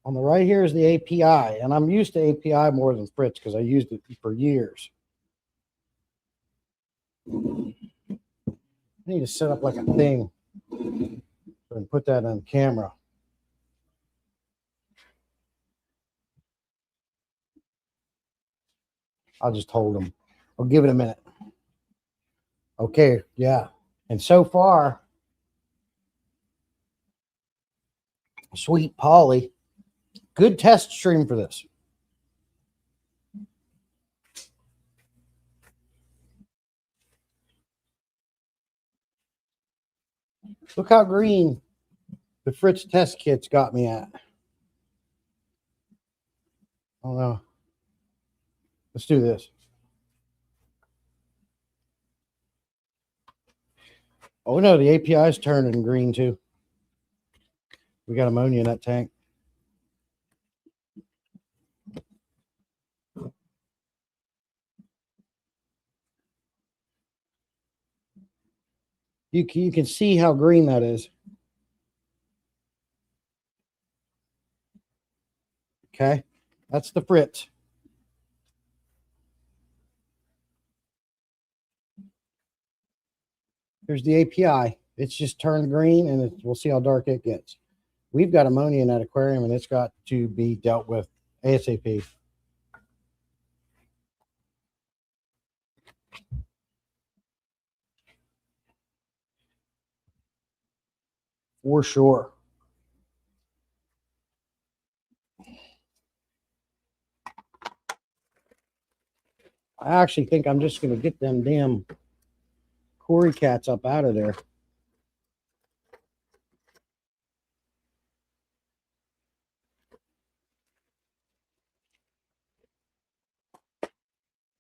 On the right here is the API, and I'm used to API more than Fritz because I used it for years. I need to set up like a thing and put that on camera. I'll just hold them. I'll give it a minute. Okay, yeah. And so far, sweet Polly, good test stream for this. Look how green the Fritz test kits got me at. Oh no. Let's do this. Oh no, the API is turning green too. We got ammonia in that tank. You can see how green that is. Okay, that's the Fritz. Here's the API. It's just turned green, and we'll see how dark it gets. We've got ammonia in that aquarium, and it's got to be dealt with ASAP. For sure. I actually think I'm just going to get them damn Cory cats up out of there.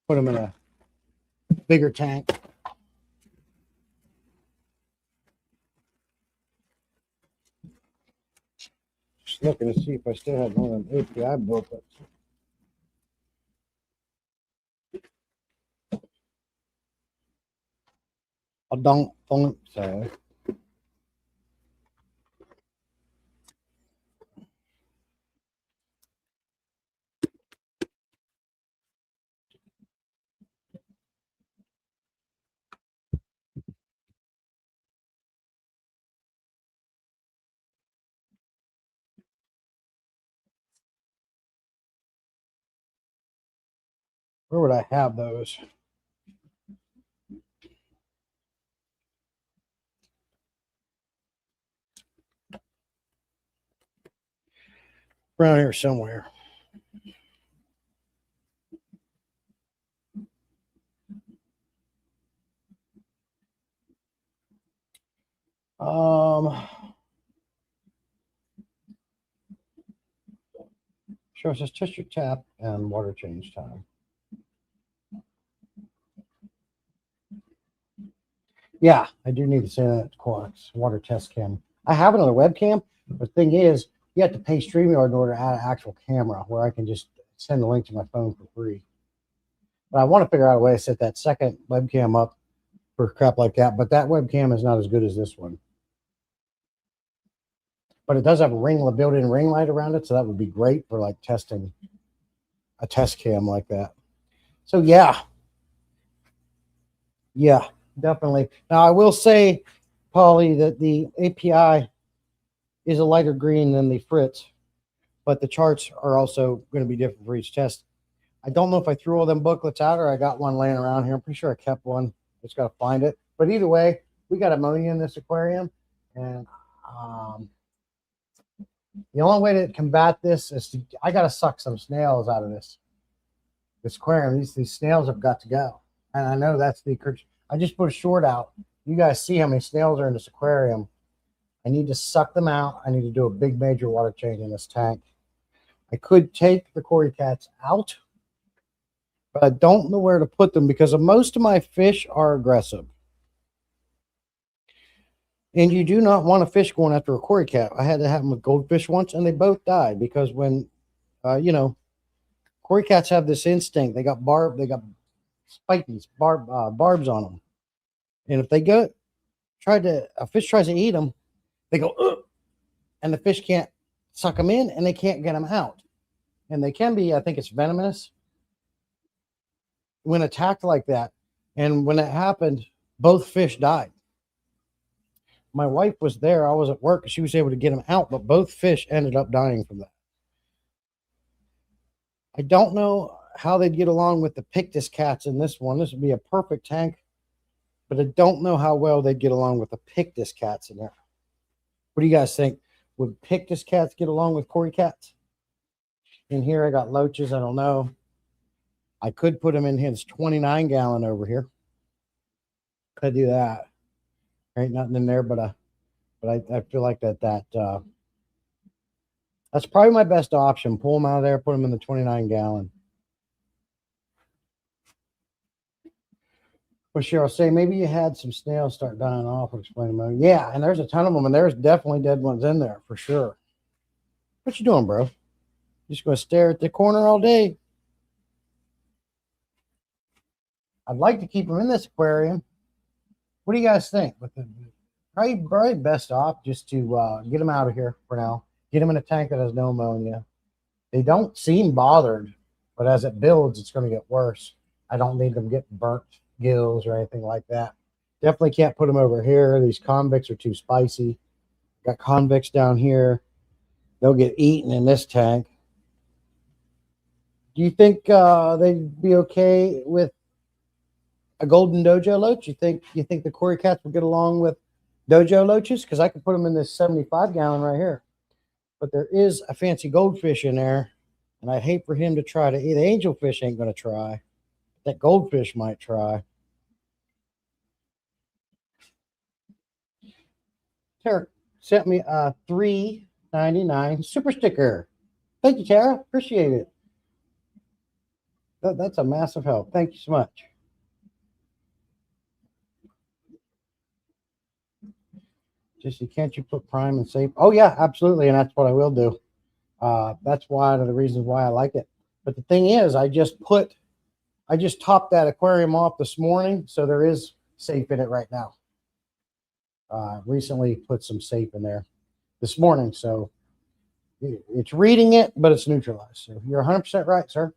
Put them in a bigger tank. Just looking to see if I still have one of them API booklets. I don't think so. Where would I have those? Around here somewhere. Sure, it says test your tap and water change time. Yeah, I do need to say that Quarks water test cam. I have another webcam, but the thing is, you have to pay StreamYard in order to add an actual camera where I can just send the link to my phone for free. But I want to figure out a way to set that second webcam up for crap like that. But that webcam is not as good as this one. But it does have a built-in ring light around it, so that would be great for like testing a test cam like that. So yeah, definitely. Now I will say, Polly, that the API is a lighter green than the Fritz, but the charts are also going to be different for each test. I don't know if I threw all them booklets out or I got one laying around here. I'm pretty sure I kept one. Just got to find it. But either way, we got ammonia in this aquarium, and the only way to combat this is I got to suck some snails out of this aquarium. These snails have got to go. And I know that's the encouragement. I just put a short out. You guys see how many snails are in this aquarium. I need to suck them out. I need to do a big major water change in this tank. I could take the Cory cats out, but I don't know where to put them because most of my fish are aggressive. And you do not want a fish going after a cory cat. I had that happen with goldfish once, and they both died because when, cory cats have this instinct. They got spikies, barbs on them, and if they a fish tries to eat them, they go, ugh, and the fish can't suck them in, and they can't get them out, and they can be, I think it's venomous when attacked like that. And when that happened, both fish died. My wife was there. I was at work. She was able to get them out, but both fish ended up dying from that. I don't know how they'd get along with the Pictus cats in this one. This would be a perfect tank, but I don't know how well they'd get along with the Pictus cats in there. What do you guys think? Would Pictus cats get along with cory cats? In here, I got loaches. I don't know. I could put them in his 29-gallon over here. Could do that. There ain't nothing in there, but I feel like that's probably my best option. Pull them out of there, put them in the 29-gallon. But Cheryl, say maybe you had some snails start dying off. Explain them. Yeah, and there's a ton of them, and there's definitely dead ones in there for sure. What you doing, bro? Just going to stare at the corner all day? I'd like to keep them in this aquarium. What do you guys think? Probably best off just to get them out of here for now. Get them in a tank that has no ammonia. They don't seem bothered, but as it builds, it's going to get worse. I don't need them getting burnt gills or anything like that. Definitely can't put them over here. These convicts are too spicy. Got convicts down here. They'll get eaten in this tank. Do you think they'd be okay with a golden dojo loach? You think the cory cats would get along with dojo loaches? Because I could put them in this 75-gallon right here. But there is a fancy goldfish in there, and I'd hate for him to try to eat. The angelfish ain't going to try. That goldfish might try. Tara sent me a $3.99 super sticker. Thank you, Tara. Appreciate it. That's a massive help. Thank you so much. Jesse, can't you put prime and safe? Oh, yeah, absolutely. And that's what I will do. That's one of the reasons why I like it. But the thing is, I just topped that aquarium off this morning. So there is safe in it right now. Recently put some safe in there this morning. So it's reading it, but it's neutralized. So you're 100% right, sir.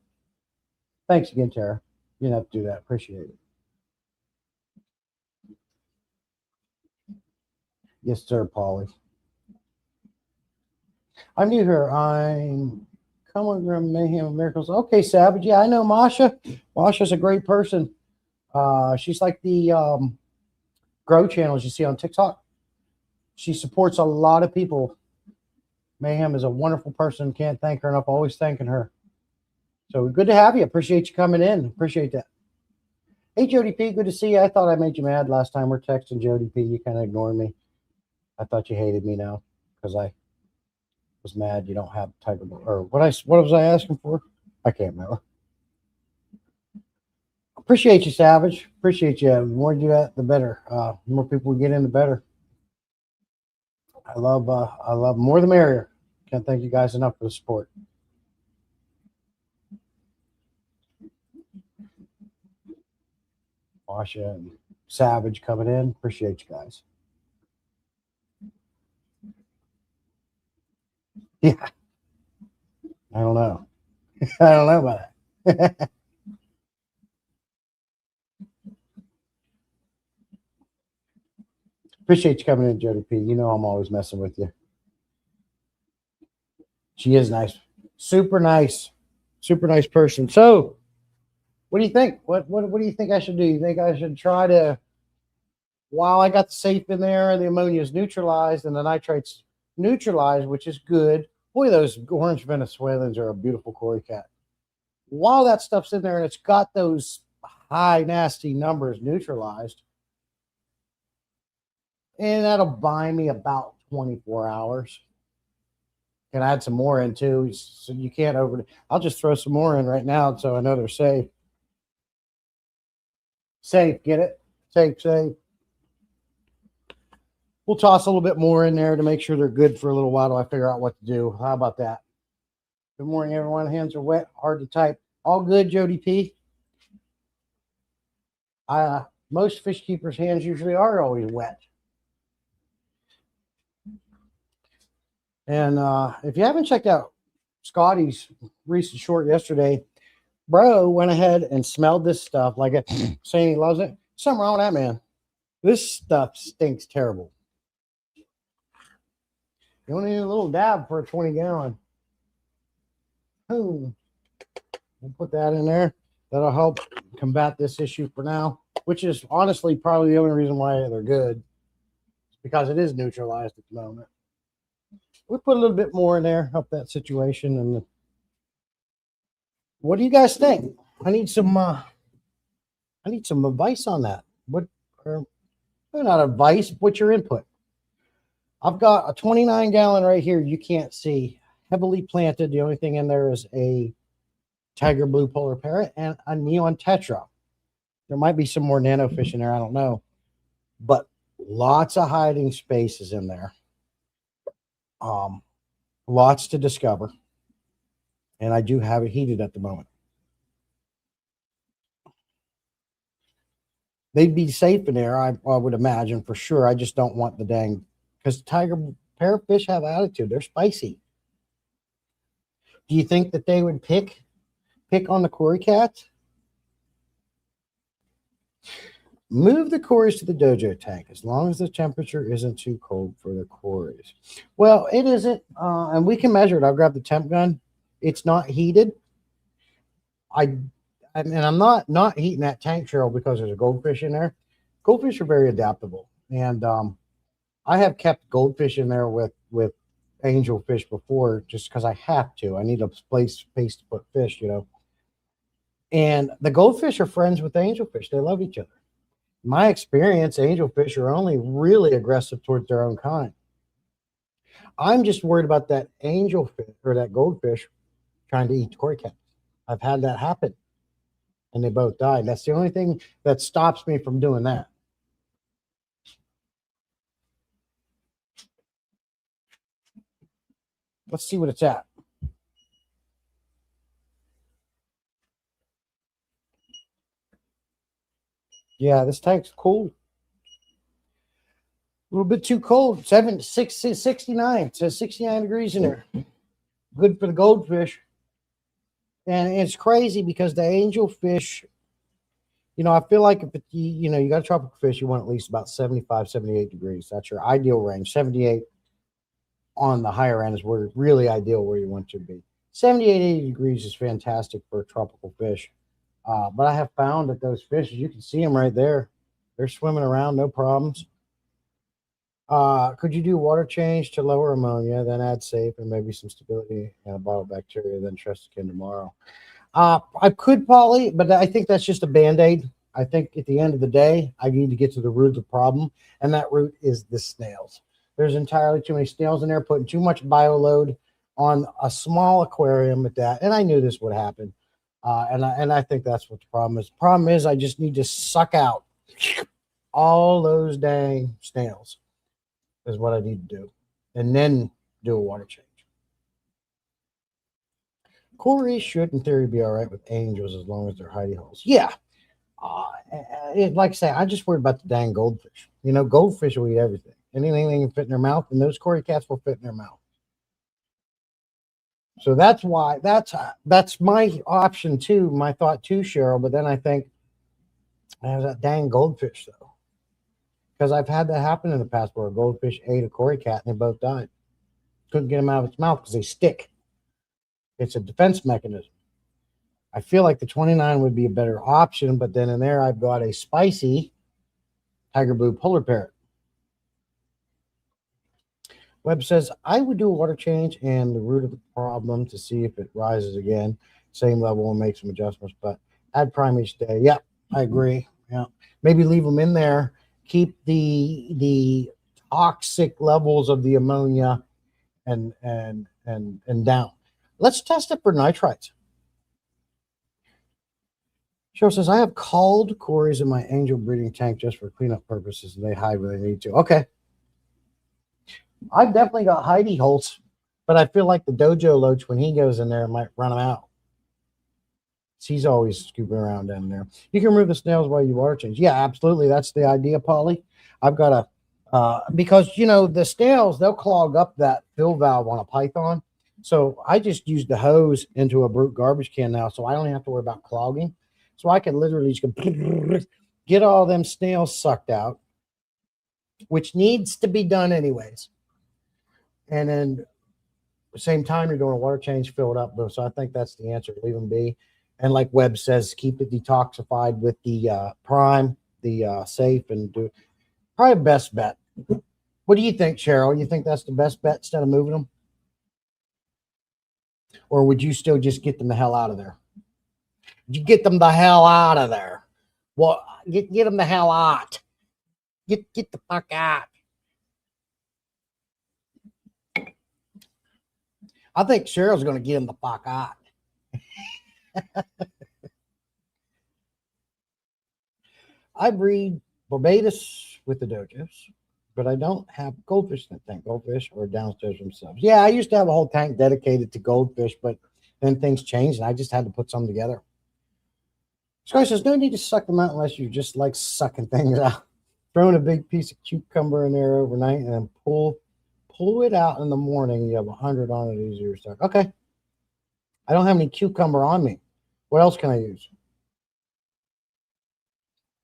Thanks again, Tara. You didn't have to do that. Appreciate it. Yes, sir, Polly. I'm new here. I'm coming from Mayhem and Miracles. Okay, Savage. Yeah, I know Masha. Masha's a great person. She's like the grow channels you see on TikTok. She supports a lot of people. Mayhem is a wonderful person. Can't thank her enough. Always thanking her. So good to have you. Appreciate you coming in. Appreciate that. Hey, Jody P. Good to see you. I thought I made you mad last time. We're texting Jody P. You kind of ignored me. I thought you hated me now because I was mad you don't have Tiger or what was I asking for? I can't remember. Appreciate you, Savage. Appreciate you. The more you do that, the better. The more people we get in, the better. I love more the merrier. Can't thank you guys enough for the support. Washa and Savage coming in. Appreciate you guys. Yeah. I don't know. I don't know about that. Appreciate you coming in, Jody P. You know I'm always messing with you. She is nice. Super nice. Super nice person. So, what do you think? What do you think I should do? You think I should try to, while I got the safe in there, the ammonia is neutralized and the nitrate's neutralized, which is good. Boy, those orange Venezuelans are a beautiful cory cat. While that stuff's in there and it's got those high, nasty numbers neutralized, and that'll buy me about 24 hours. Can add some more in too, so you can't I'll just throw some more in right now so I know they're safe. Safe, get it? Safe. We'll toss a little bit more in there to make sure they're good for a little while till I figure out what to do. How about that? Good morning, everyone. Hands are wet, hard to type. All good, Jody P. Most fish keepers' hands usually are always wet. And if you haven't checked out Scotty's recent short yesterday, bro went ahead and smelled this stuff like it, saying he loves it. Something wrong with that, man. This stuff stinks terrible. You only need a little dab for a 20-gallon. We'll put that in there. That'll help combat this issue for now, which is honestly probably the only reason why they're good. It's because it is neutralized at the moment. We put a little bit more in there, help that situation. And what do you guys think? I need some advice on that. Not advice, what's your input? I've got a 29-gallon right here. You can't see, heavily planted. The only thing in there is a tiger blue polar parrot and a neon tetra. There might be some more nano fish in there. I don't know, but lots of hiding spaces in there. Lots to discover. And I do have it heated at the moment. They'd be safe in there, I would imagine, for sure. I just don't want the dang, because tiger parrotfish have attitude. They're spicy. Do you think that they would pick on the Cory cats? Move the Corys to the dojo tank as long as the temperature isn't too cold for the Corys. Well, it isn't, and we can measure it. I'll grab the temp gun. It's not heated. I'm not heating that tank, Cheryl, because there's a goldfish in there. Goldfish are very adaptable, and I have kept goldfish in there with angelfish before, just because I have to. I need a space to put fish, you know. And the goldfish are friends with the angelfish. They love each other. In my experience, angelfish are only really aggressive towards their own kind. I'm just worried about that angelfish or that goldfish trying to eat the Cory cat. I've had that happen, and they both died. That's the only thing that stops me from doing that. Let's see what it's at. Yeah, this tank's cold. A little bit too cold. 69. It says 69 degrees in there. Good for the goldfish. And it's crazy because the angelfish, you know, I feel like if you got a tropical fish, you want at least about 75, 78 degrees. That's your ideal range. 78 on the higher end is where really ideal where you want to be. 78, 80 degrees is fantastic for a tropical fish. But I have found that those fish, you can see them right there. They're swimming around, no problems. Could you do water change to lower ammonia, then add safe and maybe some stability and a bottle of bacteria, then trust again tomorrow? I could, Polly, but I think that's just a Band-Aid. I think at the end of the day, I need to get to the root of the problem, and that root is the snails. There's entirely too many snails in there, putting too much bio load on a small aquarium at that, and I knew this would happen. And I think that's what the problem is. The problem is I just need to suck out all those dang snails is what I need to do. And then do a water change. Cory should, in theory, be all right with angels as long as they're hidey holes. Yeah. Like I say, I just worried about the dang goldfish. You know, goldfish will eat everything. Anything they can fit in their mouth, and those Cory cats will fit in their mouth. So that's why that's my option too, my thought too, Cheryl. But then I think I have that dang goldfish though, because I've had that happen in the past where a goldfish ate a Cory cat and they both died. Couldn't get them out of its mouth because they stick. It's a defense mechanism. I feel like the 29 would be a better option, but then in there I've got a spicy tiger blue polar parrot. Webb says, I would do a water change and the root of the problem to see if it rises again. Same level and make some adjustments, but add prime each day. Yeah, I agree. Yeah, maybe leave them in there. Keep the toxic levels of the ammonia and down. Let's test it for nitrites. Cheryl says, I have called Corys in my angel breeding tank just for cleanup purposes, and they hide when they need to. Okay. I've definitely got hidey holes, but I feel like the dojo loach, when he goes in there, might run him out. He's always scooping around down there. You can remove the snails while you water change. Yeah, absolutely. That's the idea, Polly. I've got a because the snails, they'll clog up that fill valve on a python. So I just use the hose into a brute garbage can now, so I don't have to worry about clogging. So I can literally just go get all them snails sucked out, which needs to be done anyways. And then at the same time, you're doing a water change, fill it up. So I think that's the answer. Leave them be. And like Webb says, keep it detoxified with the prime, the safe, and do probably best bet. What do you think, Cheryl? You think that's the best bet instead of moving them? Or would you still just get them the hell out of there? You get them the hell out of there. Well, get them the hell out. Get the fuck out. I think Cheryl's going to get them the fuck out. I breed Barbados with the dojos, but I don't have goldfish in the tank. Goldfish or downstairs themselves. Yeah, I used to have a whole tank dedicated to goldfish, but then things changed and I just had to put some together. Scott says, no need to suck them out unless you just like sucking things out. Throwing a big piece of cucumber in there overnight and then pull it out in the morning. You have 100 on it, easier to suck. Okay. I don't have any cucumber on me. What else can I use?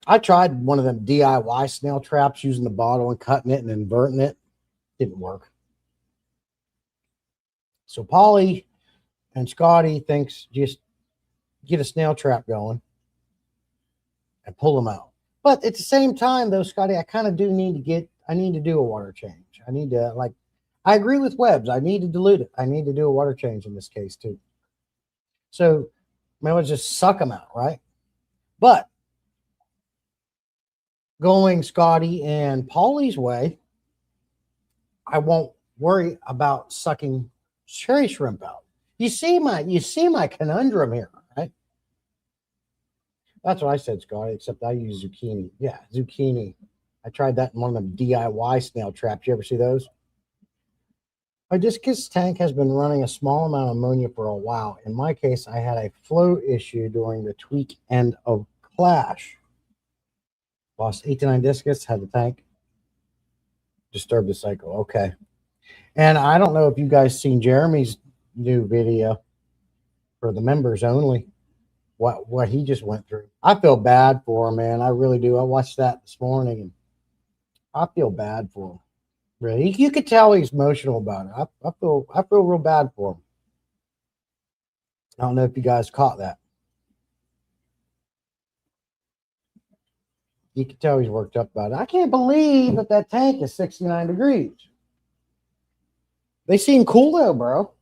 I tried one of them DIY snail traps using the bottle and cutting it and inverting it. Didn't work. So Polly and Scotty thinks just get a snail trap going and pull them out. But at the same time, though, Scotty, I kind of do need to do a water change. I need to, I agree with Webbs. I need to dilute it. I need to do a water change in this case, too. So, maybe I'll just suck them out, right? But going Scotty and Polly's way, I won't worry about sucking cherry shrimp out. You see my conundrum here, right? That's what I said, Scotty, except I use zucchini. Yeah, zucchini. I tried that in one of them DIY snail traps. You ever see those? My discus tank has been running a small amount of ammonia for a while. In my case, I had a flow issue during the tweak end of clash. Lost 8 to 9 discus, had the tank. Disturbed the cycle. Okay. And I don't know if you guys seen Jeremy's new video for the members only. What he just went through. I feel bad for him, man. I really do. I watched that this morning and I feel bad for him. Really. You could tell he's emotional about it. I feel real bad for him. I don't know if you guys caught that. You can tell he's worked up about it. I can't believe that tank is 69 degrees. They seem cool though, bro.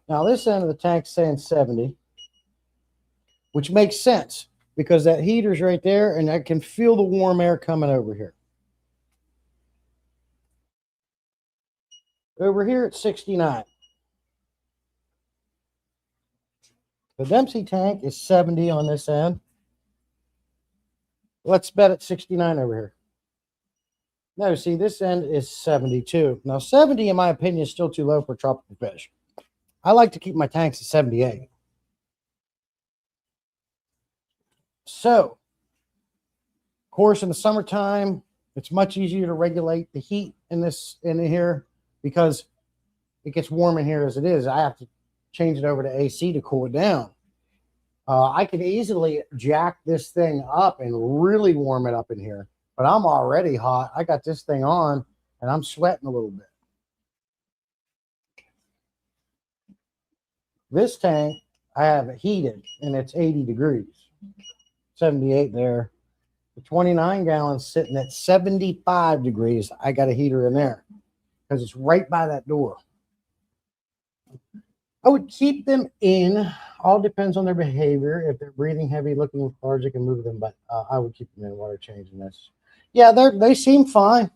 Now this end of the tank's saying 70, which makes sense because that heater's right there and I can feel the warm air coming over here. Over here at 69. The Dempsey tank is 70 on this end. Let's bet at 69 over here. No, see, this end is 72. Now, 70, in my opinion, is still too low for tropical fish. I like to keep my tanks at 78. So, of course, in the summertime, it's much easier to regulate the heat in here because it gets warm in here as it is. I have to change it over to AC to cool it down. I can easily jack this thing up and really warm it up in here, but I'm already hot. I got this thing on and I'm sweating a little bit. This tank, I have it heated and it's 80 degrees, 78 there. The 29 gallons sitting at 75 degrees. I got a heater in there because it's right by that door. I would keep them in. All depends on their behavior. If they're breathing heavy, looking lethargic, and move them. But I would keep them in water changing this. Yeah, they seem fine.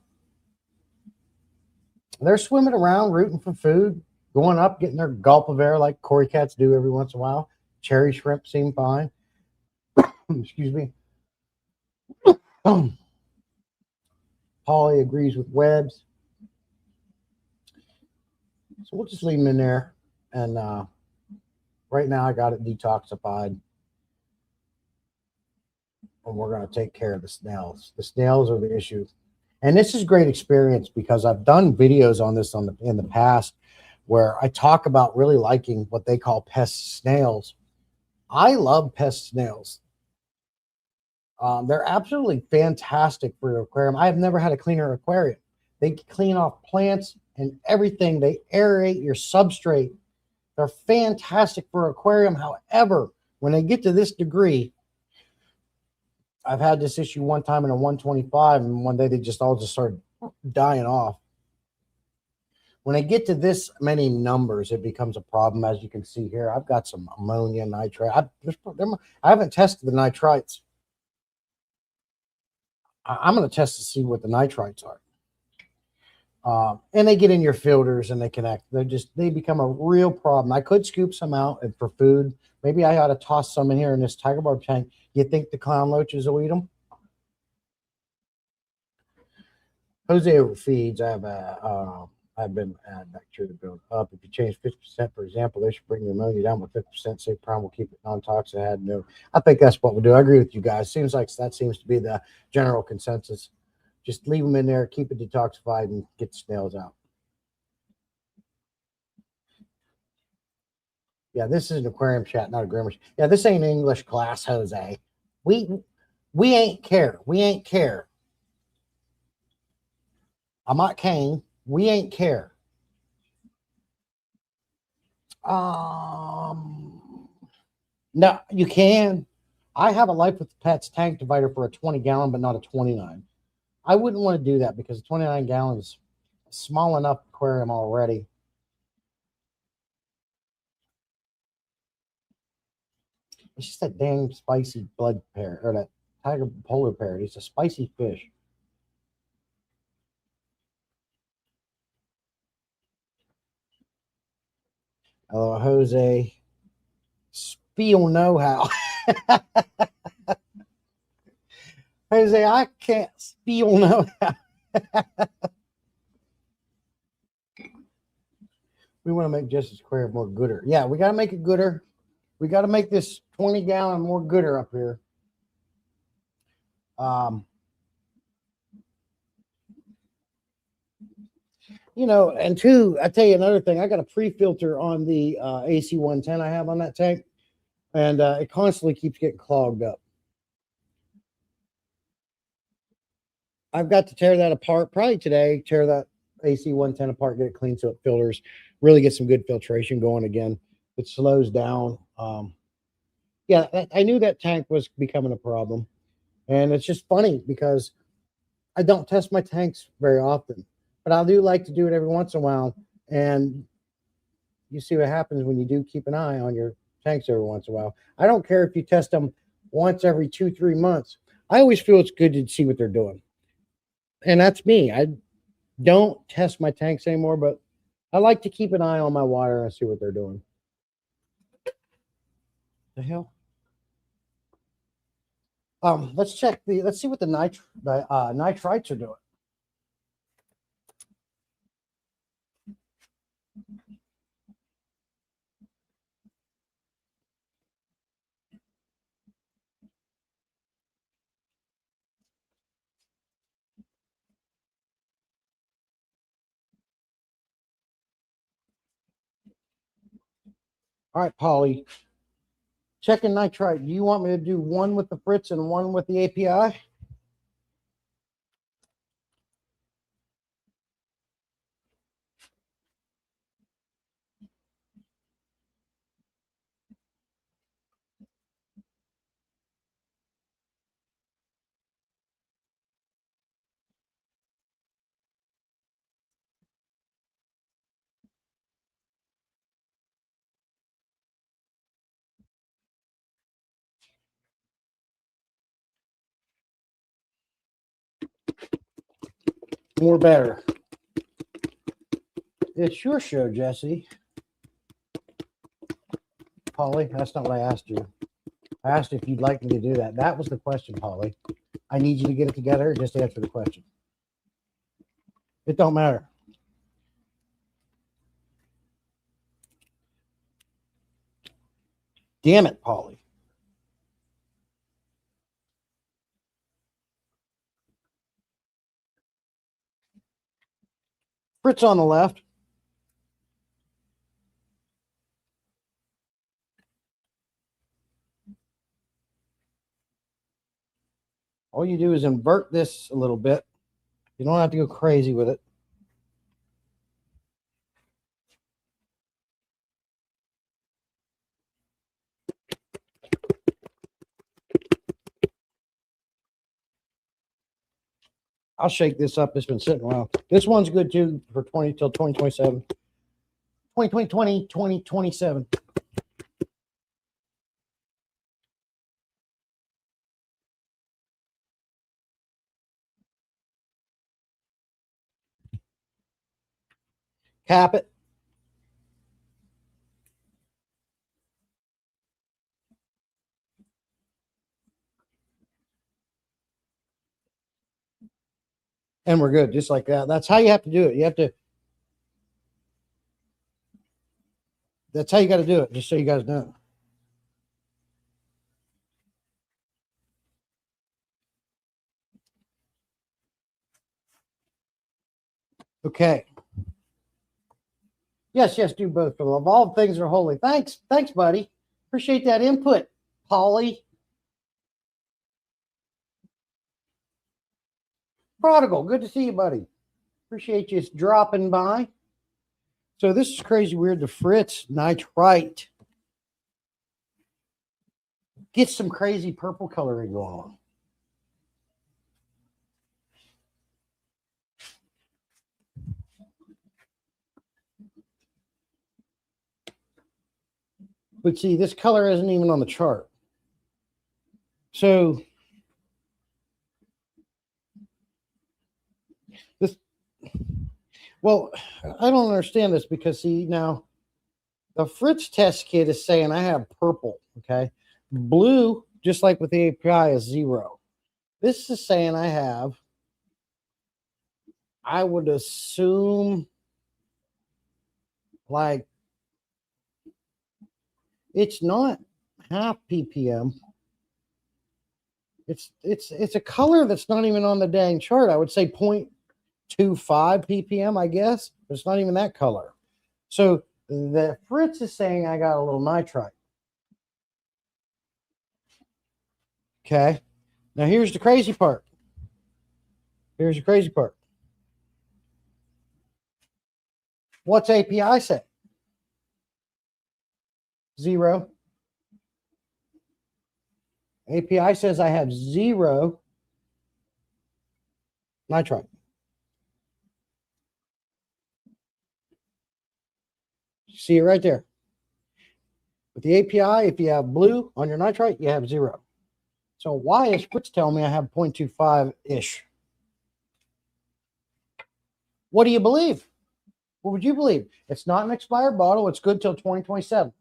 They're swimming around, rooting for food, going up, getting their gulp of air like cory cats do every once in a while. Cherry shrimp seem fine. Excuse me. Polly agrees with webs. So we'll just leave them in there. And right now I got it detoxified. And we're going to take care of the snails. The snails are the issue. And this is great experience because I've done videos on this in the past where I talk about really liking what they call pest snails. I love pest snails. They're absolutely fantastic for your aquarium. I have never had a cleaner aquarium. They clean off plants and everything. They aerate your substrate. They're fantastic for aquarium. However, when they get to this degree, I've had this issue one time in a 125, and one day they all started dying off. When they get to this many numbers, it becomes a problem. As you can see here, I've got some ammonia nitrate. I haven't tested the nitrites. I'm going to test to see what the nitrites are. And they get in your filters and they connect. They become a real problem. I could scoop some out and for food. Maybe I ought to toss some in here in this tiger barb tank. You think the clown loaches will eat them? Jose feeds. I've been bacteria build up. If you change 50%, for example, they should bring the ammonia down with 50%. Say prime will keep it non-toxic. I think that's what we'll do. I agree with you guys. Seems like that seems to be the general consensus. Just leave them in there, keep it detoxified, and get the snails out. Yeah, this is an aquarium chat, not a grammar. Yeah, this ain't English class, Jose. We ain't care. We ain't care. I'm not Kane. We ain't care. No, you can. I have a Life with Pets tank divider for a 20-gallon, but not a 29. I wouldn't want to do that because 29 gallons is small enough aquarium already. It's just that dang spicy blood parrot, or that tiger polar parrot. It's a spicy fish. Hello, Jose. Spiel know-how. Jose, I can't spiel know-how. We want to make Jesse's aquarium more gooder. Yeah, we got to make it gooder. We got to make this 20-gallon more gooder up here. You know, and two, I tell you another thing. I got a pre-filter on the AC 110 I have on that tank, and it constantly keeps getting clogged up. I've got to tear that apart probably today, tear that AC 110 apart, get it clean so it filters, really get some good filtration going again. It slows down. Yeah, I knew that tank was becoming a problem. And it's just funny because I don't test my tanks very often, but I do like to do it every once in a while. And you see what happens when you do keep an eye on your tanks every once in a while. I don't care if you test them once every 2-3 months. I always feel it's good to see what they're doing. And that's me. I don't test my tanks anymore, but I like to keep an eye on my water and see what they're doing. The hell? Let's see what the nitrites are doing. All right, Polly. Checking nitrite. Do you want me to do one with the Fritz and one with the API? More better. It's your show, Jesse. Polly, that's not what I asked you. I asked if you'd like me to do that. That was the question, Polly. I need you to get it together. Just answer the question. It don't matter. Damn it, Polly. Fritz on the left. All you do is invert this a little bit. You don't have to go crazy with it. I'll shake this up. It's been sitting around. This one's good too for 20 till 2027. 2027. Cap it. And we're good, just like that. That's how you have to do it. You have to. That's how you got to do it, just so you guys know. Okay. Yes, do both. For the love of all things are holy. Thanks, buddy. Appreciate that input, Polly. Prodigal, good to see you, buddy. Appreciate you dropping by. So this is crazy weird. The Fritz nitrite gets some crazy purple coloring going on. But see, this color isn't even on the chart. So this, well, I don't understand this because see now the Fritz test kit is saying I have purple, okay? Blue, just like with the API, is 0. This is saying I have, I would assume, like, it's not half ppm. It's a color that's not even on the dang chart. I would say 0.25 ppm, I guess. But it's not even that color. So the Fritz is saying I got a little nitrite. Okay. Now here's the crazy part. What's API say? 0. API says I have 0 nitrite. See it right there. With the API, if you have blue on your nitrite, you have 0. So why is Fritz telling me I have 0.25-ish? What do you believe? What would you believe? It's not an expired bottle. It's good till 2027.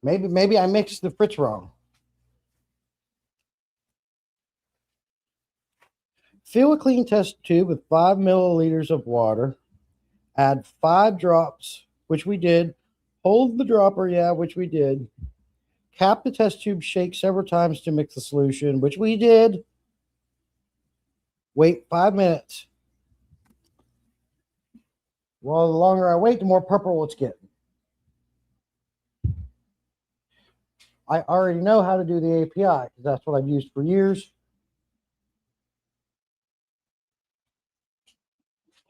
Maybe I mixed the Fritz wrong. Fill a clean test tube with 5 milliliters of water. Add 5 drops, which we did. Hold the dropper, yeah, which we did. Cap the test tube, shake several times to mix the solution, which we did. Wait 5 minutes. Well, the longer I wait, the more purple it's getting. I already know how to do the API because that's what I've used for years.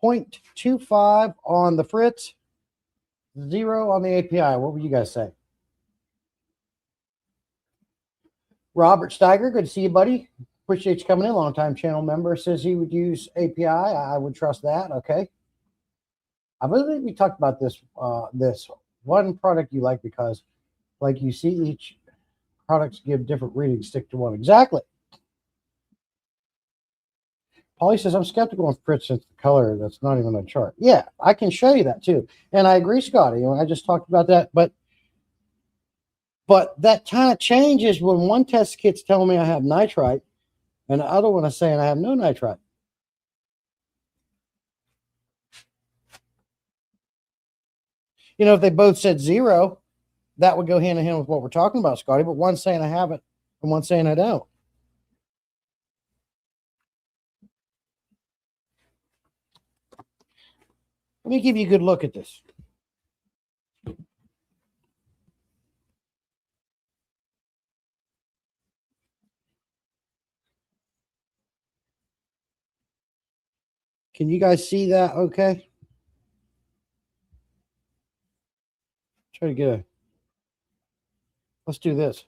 0.25 on the Fritz, 0 on the API. What would you guys say? Robert Steiger, good to see you, buddy. Appreciate you coming in. Long-time channel member says he would use API. I would trust that. Okay. I believe we talked about this. This one product you like because, like you see, each products give different readings. Stick to one exactly. Polly says I'm skeptical on Fritz since the color that's not even on a chart. Yeah, I can show you that too, and I agree, Scotty. I just talked about that, but But that kind of changes when one test kit's telling me I have nitrite and the other one is saying I have no nitrite. You know, if they both said 0, that would go hand in hand with what we're talking about, Scotty. But one's saying I have it and one's saying I don't. Let me give you a good look at this. Can you guys see that? Okay. Try to get a. Let's do this.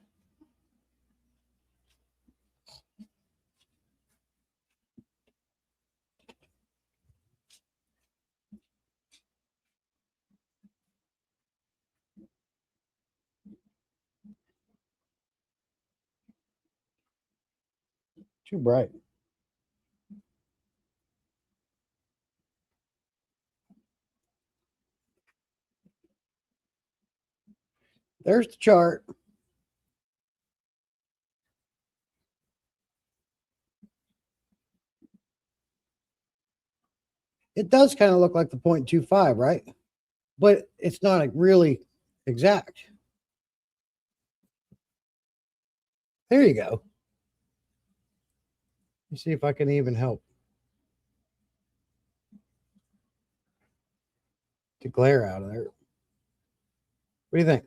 Too bright. There's the chart. It does kind of look like the 0.25, right? But it's not really exact. There you go. Let me see if I can even help the glare out of there. What do you think?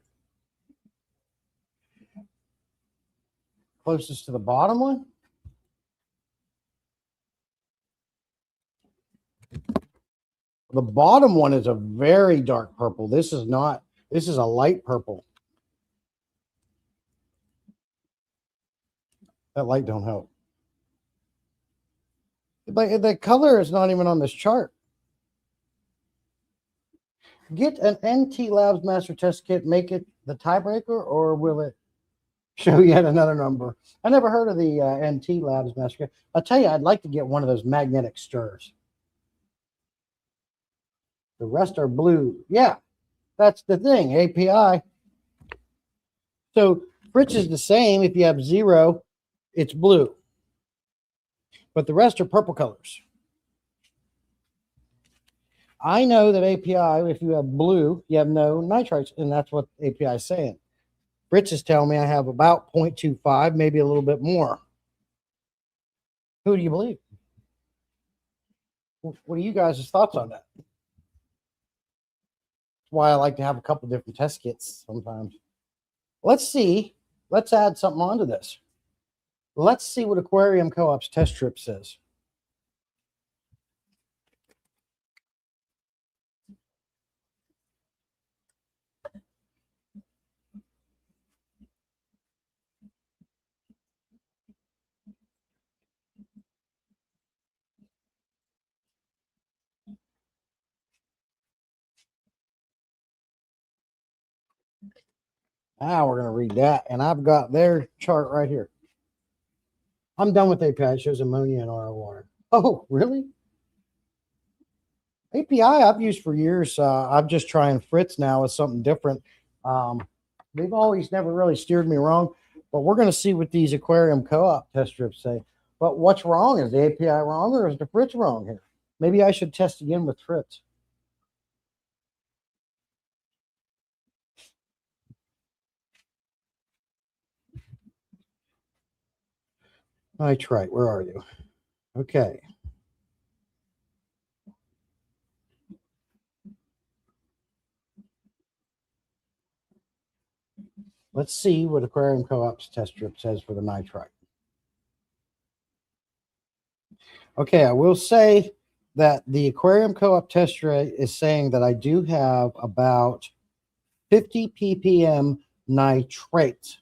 Closest to the bottom one? The bottom one is a very dark purple. This is not. This is a light purple. That light don't help. But the color is not even on this chart. Get an NT Labs Master Test Kit. Make it the tiebreaker, or will it show yet another number? I never heard of the NT Labs Master Kit. I'll tell you, I'd like to get one of those magnetic stirrers. The rest are blue. Yeah, that's the thing. API. So Fritz is the same. If you have 0, it's blue. But the rest are purple colors. I know that API, if you have blue, you have no nitrites, and that's what API is saying. Fritz is telling me I have about 0.25, maybe a little bit more. Who do you believe? What are you guys' thoughts on that? That's why I like to have a couple different test kits sometimes. Let's see. Let's add something onto this. Let's see what Aquarium Co-op's test strip says. We're going to read that. And I've got their chart right here. I'm done with API. It shows ammonia in our water. Oh, really? API I've used for years. I'm just trying Fritz now as something different. They've always never really steered me wrong, but we're going to see what these Aquarium Co-op test strips say. But what's wrong? Is the API wrong, or is the Fritz wrong here? Maybe I should test again with Fritz. Nitrite, where are you? Okay. Let's see what Aquarium Co-op's test strip says for the nitrite. Okay, I will say that the Aquarium Co-op test strip is saying that I do have about 50 ppm nitrates.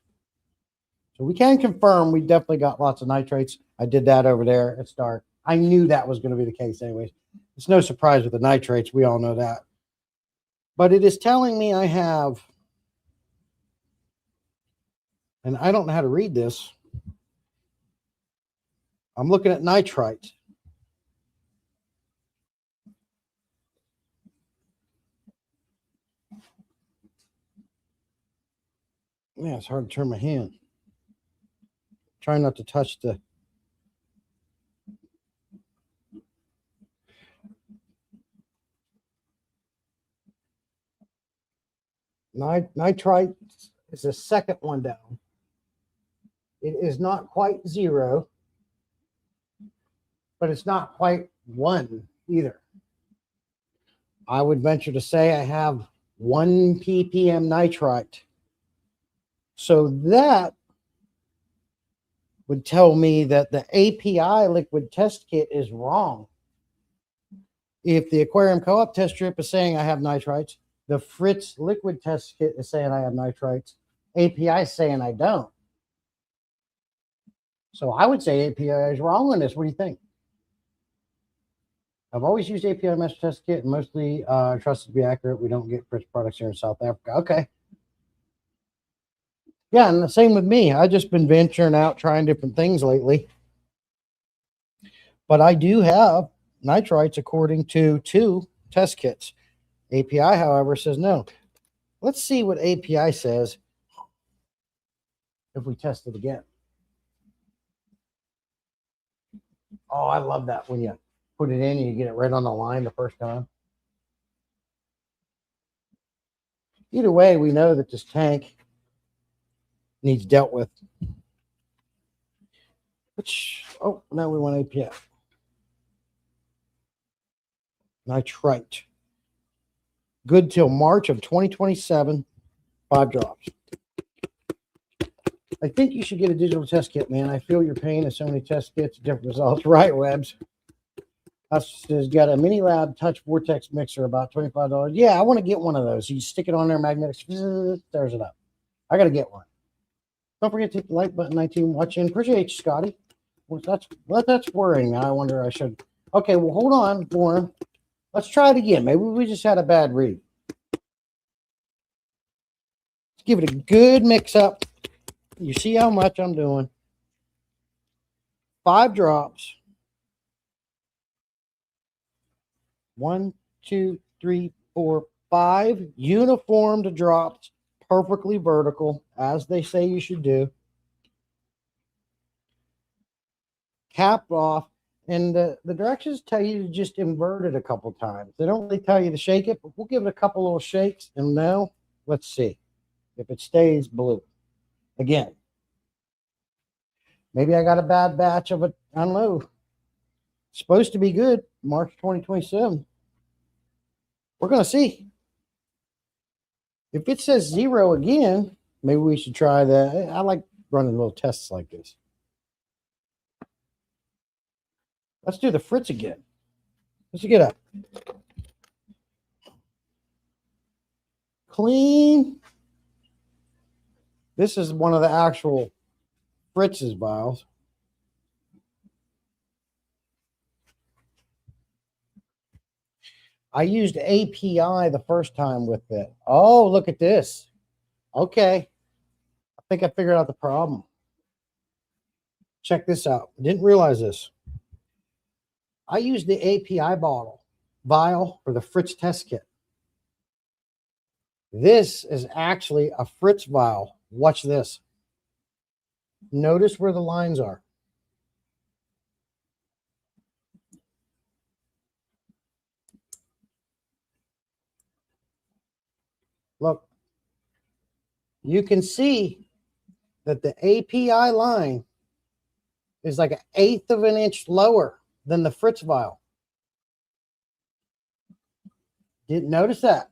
So we can confirm we definitely got lots of nitrates. I did that over there. It's dark. I knew that was going to be the case anyways. It's no surprise with the nitrates. We all know that. But it is telling me I have, and I don't know how to read this. I'm looking at nitrite. Man, it's hard to turn my hand. Try not to touch the. Nitrite is the second one down. It is not quite 0, but it's not quite 1 either. I would venture to say I have 1 ppm nitrite. So that would tell me that the API liquid test kit is wrong. If the aquarium co-op test strip is saying I have nitrites, the Fritz liquid test kit is saying I have nitrites, API is saying I don't. So I would say API is wrong on this. What do you think? I've always used API master test kit and mostly trusted to be accurate. We don't get Fritz products here in South Africa. Okay. Yeah, and the same with me. I've just been venturing out trying different things lately. But I do have nitrites according to 2 test kits. API, however, says no. Let's see what API says if we test it again. Oh, I love that when you put it in and you get it right on the line the first time. Either way, we know that this tank needs dealt with. Which, oh, now we want API. Nitrite. Good till March of 2027. 5 drops. I think you should get a digital test kit, man. I feel your pain. There's so many test kits, different results. Right, Webs. Has got a mini lab touch vortex mixer, about $25. Yeah, I want to get one of those. You stick it on there, magnetic, stirs it up. I got to get one. Don't forget to hit the like button, 19 watching. Appreciate you, Scotty. Well, that's worrying me. I wonder I should. Okay, well, hold on, Warren. Let's try it again. Maybe we just had a bad read. Let's give it a good mix up. You see how much I'm doing. 5 drops. 1, 2, 3, 4, 5 uniformed drops, perfectly vertical, as they say you should do. Capped off, and the directions tell you to just invert it a couple times. They don't really tell you to shake it, but we'll give it a couple little shakes, and now let's see if it stays blue. Again, maybe I got a bad batch of it. I don't know. It's supposed to be good, March 2027. We're going to see. If it says 0 again, maybe we should try that. I like running little tests like this. Let's do the Fritz again. Let's get up. Clean. This is one of the actual Fritz's vials. I used API the first time with it. Oh, look at this. Okay. I think I figured out the problem. Check this out. Didn't realize this. I used the API vial for the Fritz test kit. This is actually a Fritz vial. Watch this. Notice where the lines are. Look, you can see that the API line is like 1/8 of an inch lower than the Fritz vial. Didn't notice that.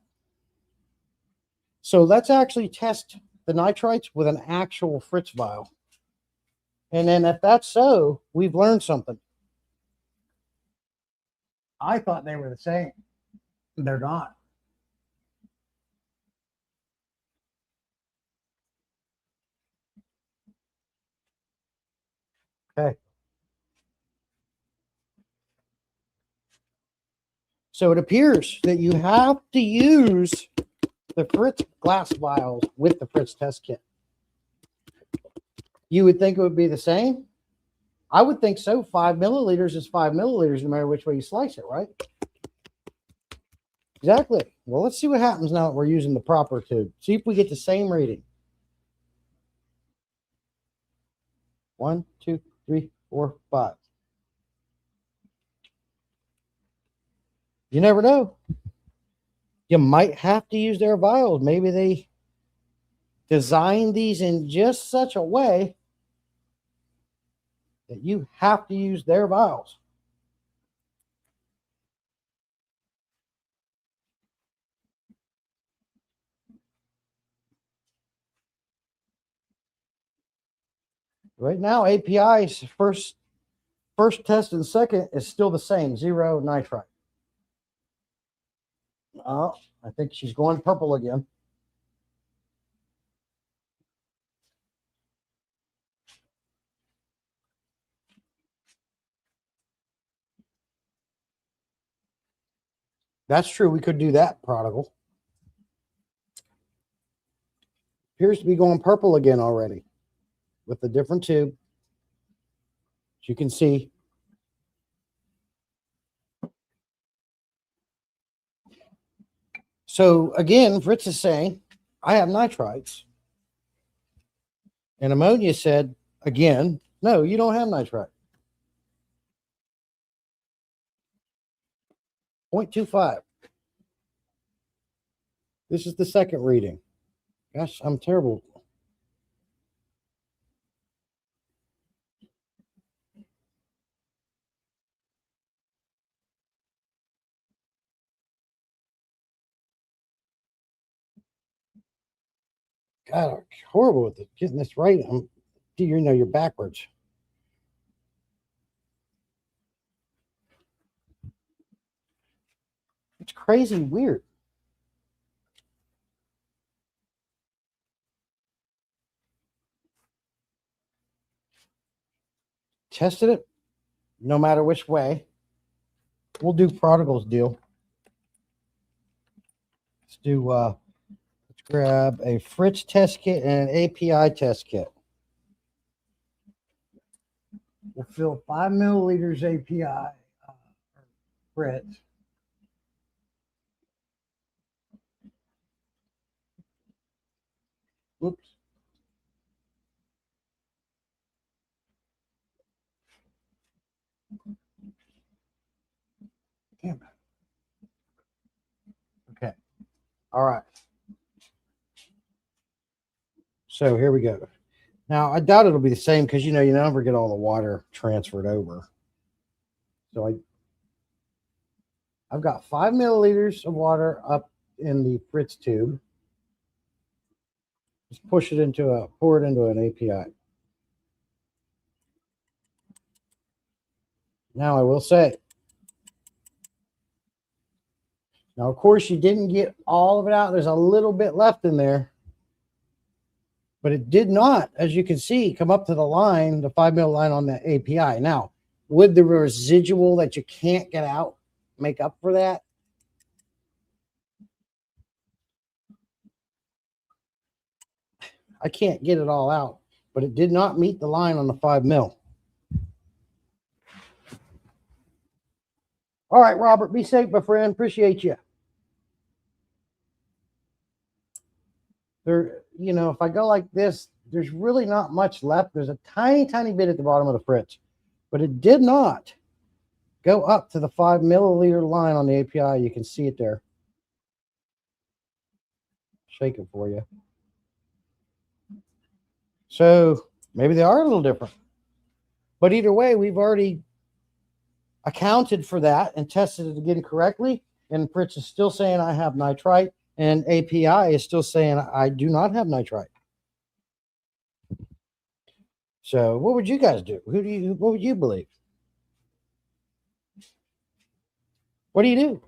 So let's actually test the nitrites with an actual Fritz vial. And then if that's so, we've learned something. I thought they were the same. They're not. Okay. So it appears that you have to use the Fritz glass vials with the Fritz test kit. You would think it would be the same. I would think so. 5 milliliters is 5 milliliters no matter which way you slice it, right? Exactly. Well, let's see what happens now that we're using the proper tube. See if we get the same reading. 1, 2, 3, 4, 5. You never know. You might have to use their vials. Maybe they designed these in just such a way that you have to use their vials. Right now, API's first test and second is still the same, 0 nitrite. Oh, I think she's going purple again. That's true. We could do that, Prodigal. Appears to be going purple again already with a different tube. As you can see. So again, Fritz is saying, I have nitrites. And ammonia said, again, no, you don't have nitrite. 0.25. This is the second reading. Gosh, I'm terrible. God, I'm horrible with it. Getting this right. You're backwards. It's crazy weird. Tested it no matter which way. We'll do Prodigal's deal. Let's grab a Fritz test kit and an API test kit. We'll fill 5 milliliters API Fritz. Whoops. Damn it. Okay. All right. So here we go. Now, I doubt it'll be the same because, you never get all the water transferred over. So I've got 5 milliliters of water up in the Fritz tube. Just pour it into an API. Now, I will say, now, of course, you didn't get all of it out. There's a little bit left in there. But it did not, as you can see, come up to the line, the 5 mil line on the API. Now, would the residual that you can't get out make up for that? I can't get it all out, but it did not meet the line on the 5 mil. All right, Robert, be safe, my friend. Appreciate you. There, if I go like this, there's really not much left. There's a tiny, tiny bit at the bottom of the Fritz, but it did not go up to the 5 milliliter line on the API. You can see it there. Shake it for you. So maybe they are a little different. But either way, we've already accounted for that and tested it again correctly. And Fritz is still saying I have nitrite, and API is still saying I do not have nitrite. So what would you guys do? What would you believe? What do you do?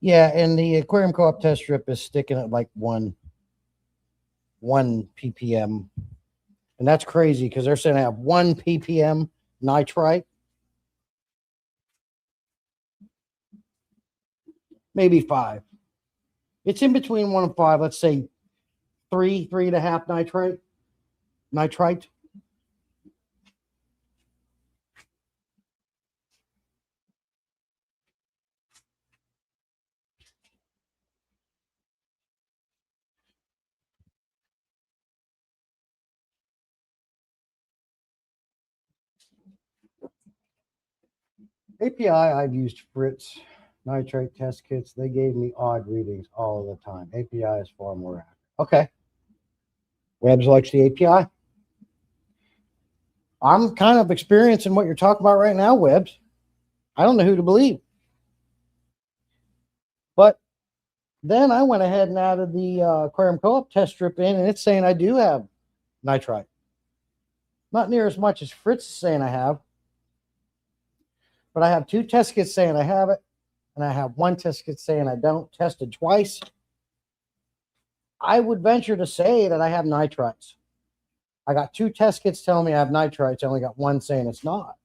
Yeah, and the aquarium co-op test strip is sticking at like 1 ppm. And that's crazy because they're saying I have 1 ppm nitrite. Maybe 5. It's in between 1 and 5. Let's say 3.5 nitrite. API, I've used Fritz nitrate test kits. They gave me odd readings all the time. API is far more accurate. Okay. Webbs likes the API. I'm kind of experiencing what you're talking about right now, Webbs. I don't know who to believe. But then I went ahead and added the aquarium co-op test strip in, and it's saying I do have nitrite. Not near as much as Fritz is saying I have. But I have 2 test kits saying I have it, and I have 1 test kit saying I don't. Tested twice. I would venture to say that I have nitrites. I got 2 test kits telling me I have nitrites. I only got 1 saying it's not.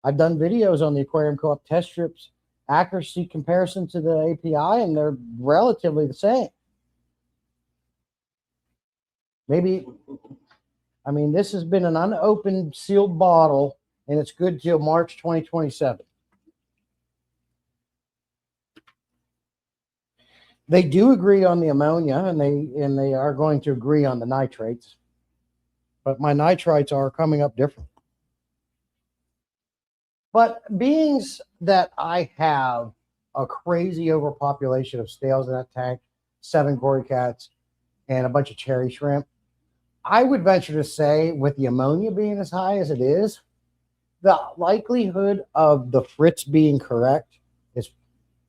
I've done videos on the aquarium co-op test strips accuracy comparison to the API, and they're relatively the same. Maybe, I mean, this has been an unopened sealed bottle, and it's good till March 2027. They do agree on the ammonia, and they are going to agree on the nitrates. But my nitrites are coming up different. But being that I have a crazy overpopulation of scales in that tank, 7 cory cats, and a bunch of cherry shrimp, I would venture to say, with the ammonia being as high as it is, the likelihood of the Fritz being correct is,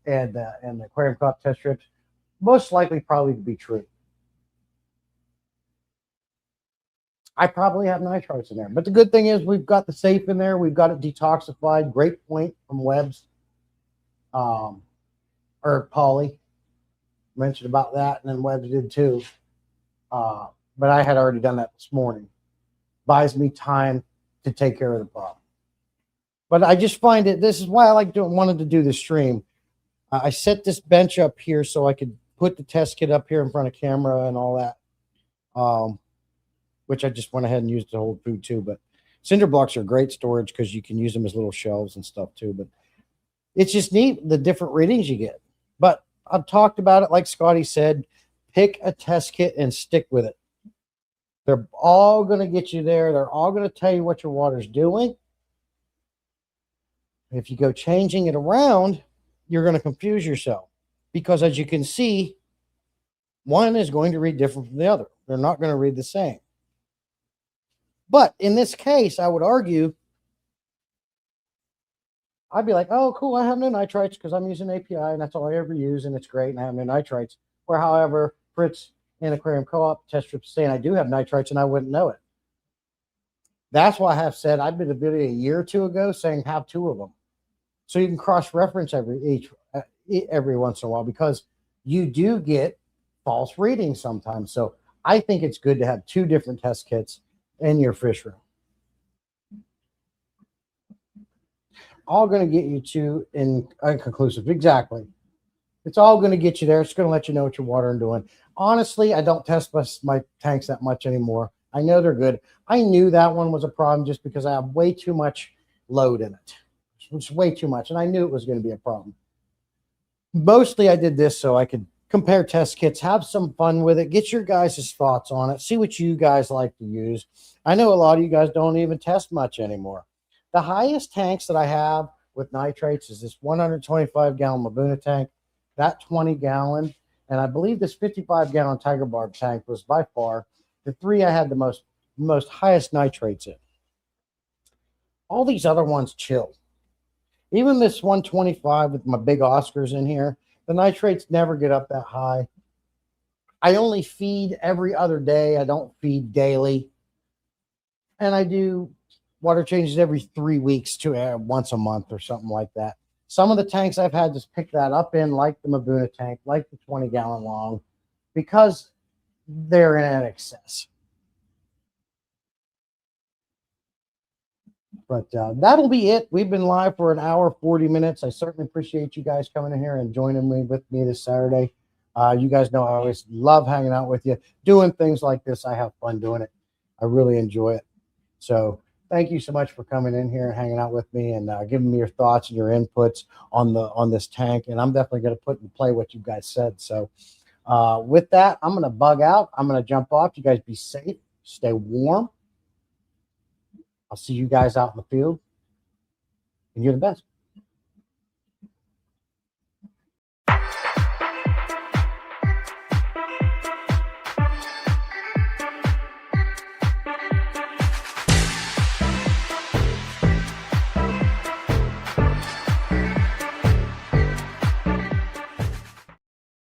and the aquarium co-op test strips, most likely probably to be true. I probably have nitrites in there. But the good thing is we've got the safe in there. We've got it detoxified. Great point from Webbs. Or Polly mentioned about that, and then Webbs did too. But I had already done that this morning. Buys me time to take care of the problem. But I just find it, this is why I wanted to do this stream. I set this bench up here so I could put the test kit up here in front of camera and all that. Which I just went ahead and used to hold food too. But cinder blocks are great storage because you can use them as little shelves and stuff too. But it's just neat, the different readings you get. But I've talked about it, like Scotty said, pick a test kit and stick with it. They're all going to get you there. They're all going to tell you what your water's doing. If you go changing it around, you're going to confuse yourself. Because as you can see, one is going to read different from the other. They're not going to read the same. But in this case, I would argue, I'd be like, oh, cool, I have no nitrites because I'm using API, and that's all I ever use, and it's great, and I have no nitrites. Where, however, Fritz and Aquarium Co-op test strips saying I do have nitrites, and I wouldn't know it. That's why I have said, I did a video a year or 2 ago saying have 2 of them. So you can cross-reference every once in a while, because you do get false readings sometimes. So I think it's good to have 2 different test kits in your fish room. All going to get you to inconclusive. Exactly. It's all going to get you there. It's going to let you know what your water is doing. Honestly, I don't test my tanks that much anymore. I know they're good. I knew that one was a problem just because I have way too much load in it. It's way too much, and I knew it was going to be a problem. Mostly I did this so I could compare test kits, have some fun with it, get your guys' thoughts on it, see what you guys like to use. I know a lot of you guys don't even test much anymore. The highest tanks that I have with nitrates is this 125-gallon Laguna tank, that 20-gallon, and I believe this 55-gallon Tiger Barb tank was by far the 3 I had the most highest nitrates in. All these other ones chill. Even this 125 with my big Oscars in here, the nitrates never get up that high. I only feed every other day. I don't feed daily. And I do water changes every 3 weeks to once a month or something like that. Some of the tanks I've had to pick that up in, like the Mabuna tank, like the 20-gallon long, because they're in excess. But that'll be it. We've been live for an hour, 40 minutes. I certainly appreciate you guys coming in here and joining me with me this Saturday. You guys know I always love hanging out with you, doing things like this. I have fun doing it. I really enjoy it. So thank you so much for coming in here and hanging out with me and giving me your thoughts and your inputs on this tank. And I'm definitely going to put in play what you guys said. So with that, I'm going to bug out. I'm going to jump off. You guys be safe. Stay warm. I'll see you guys out in the field. and you're the best.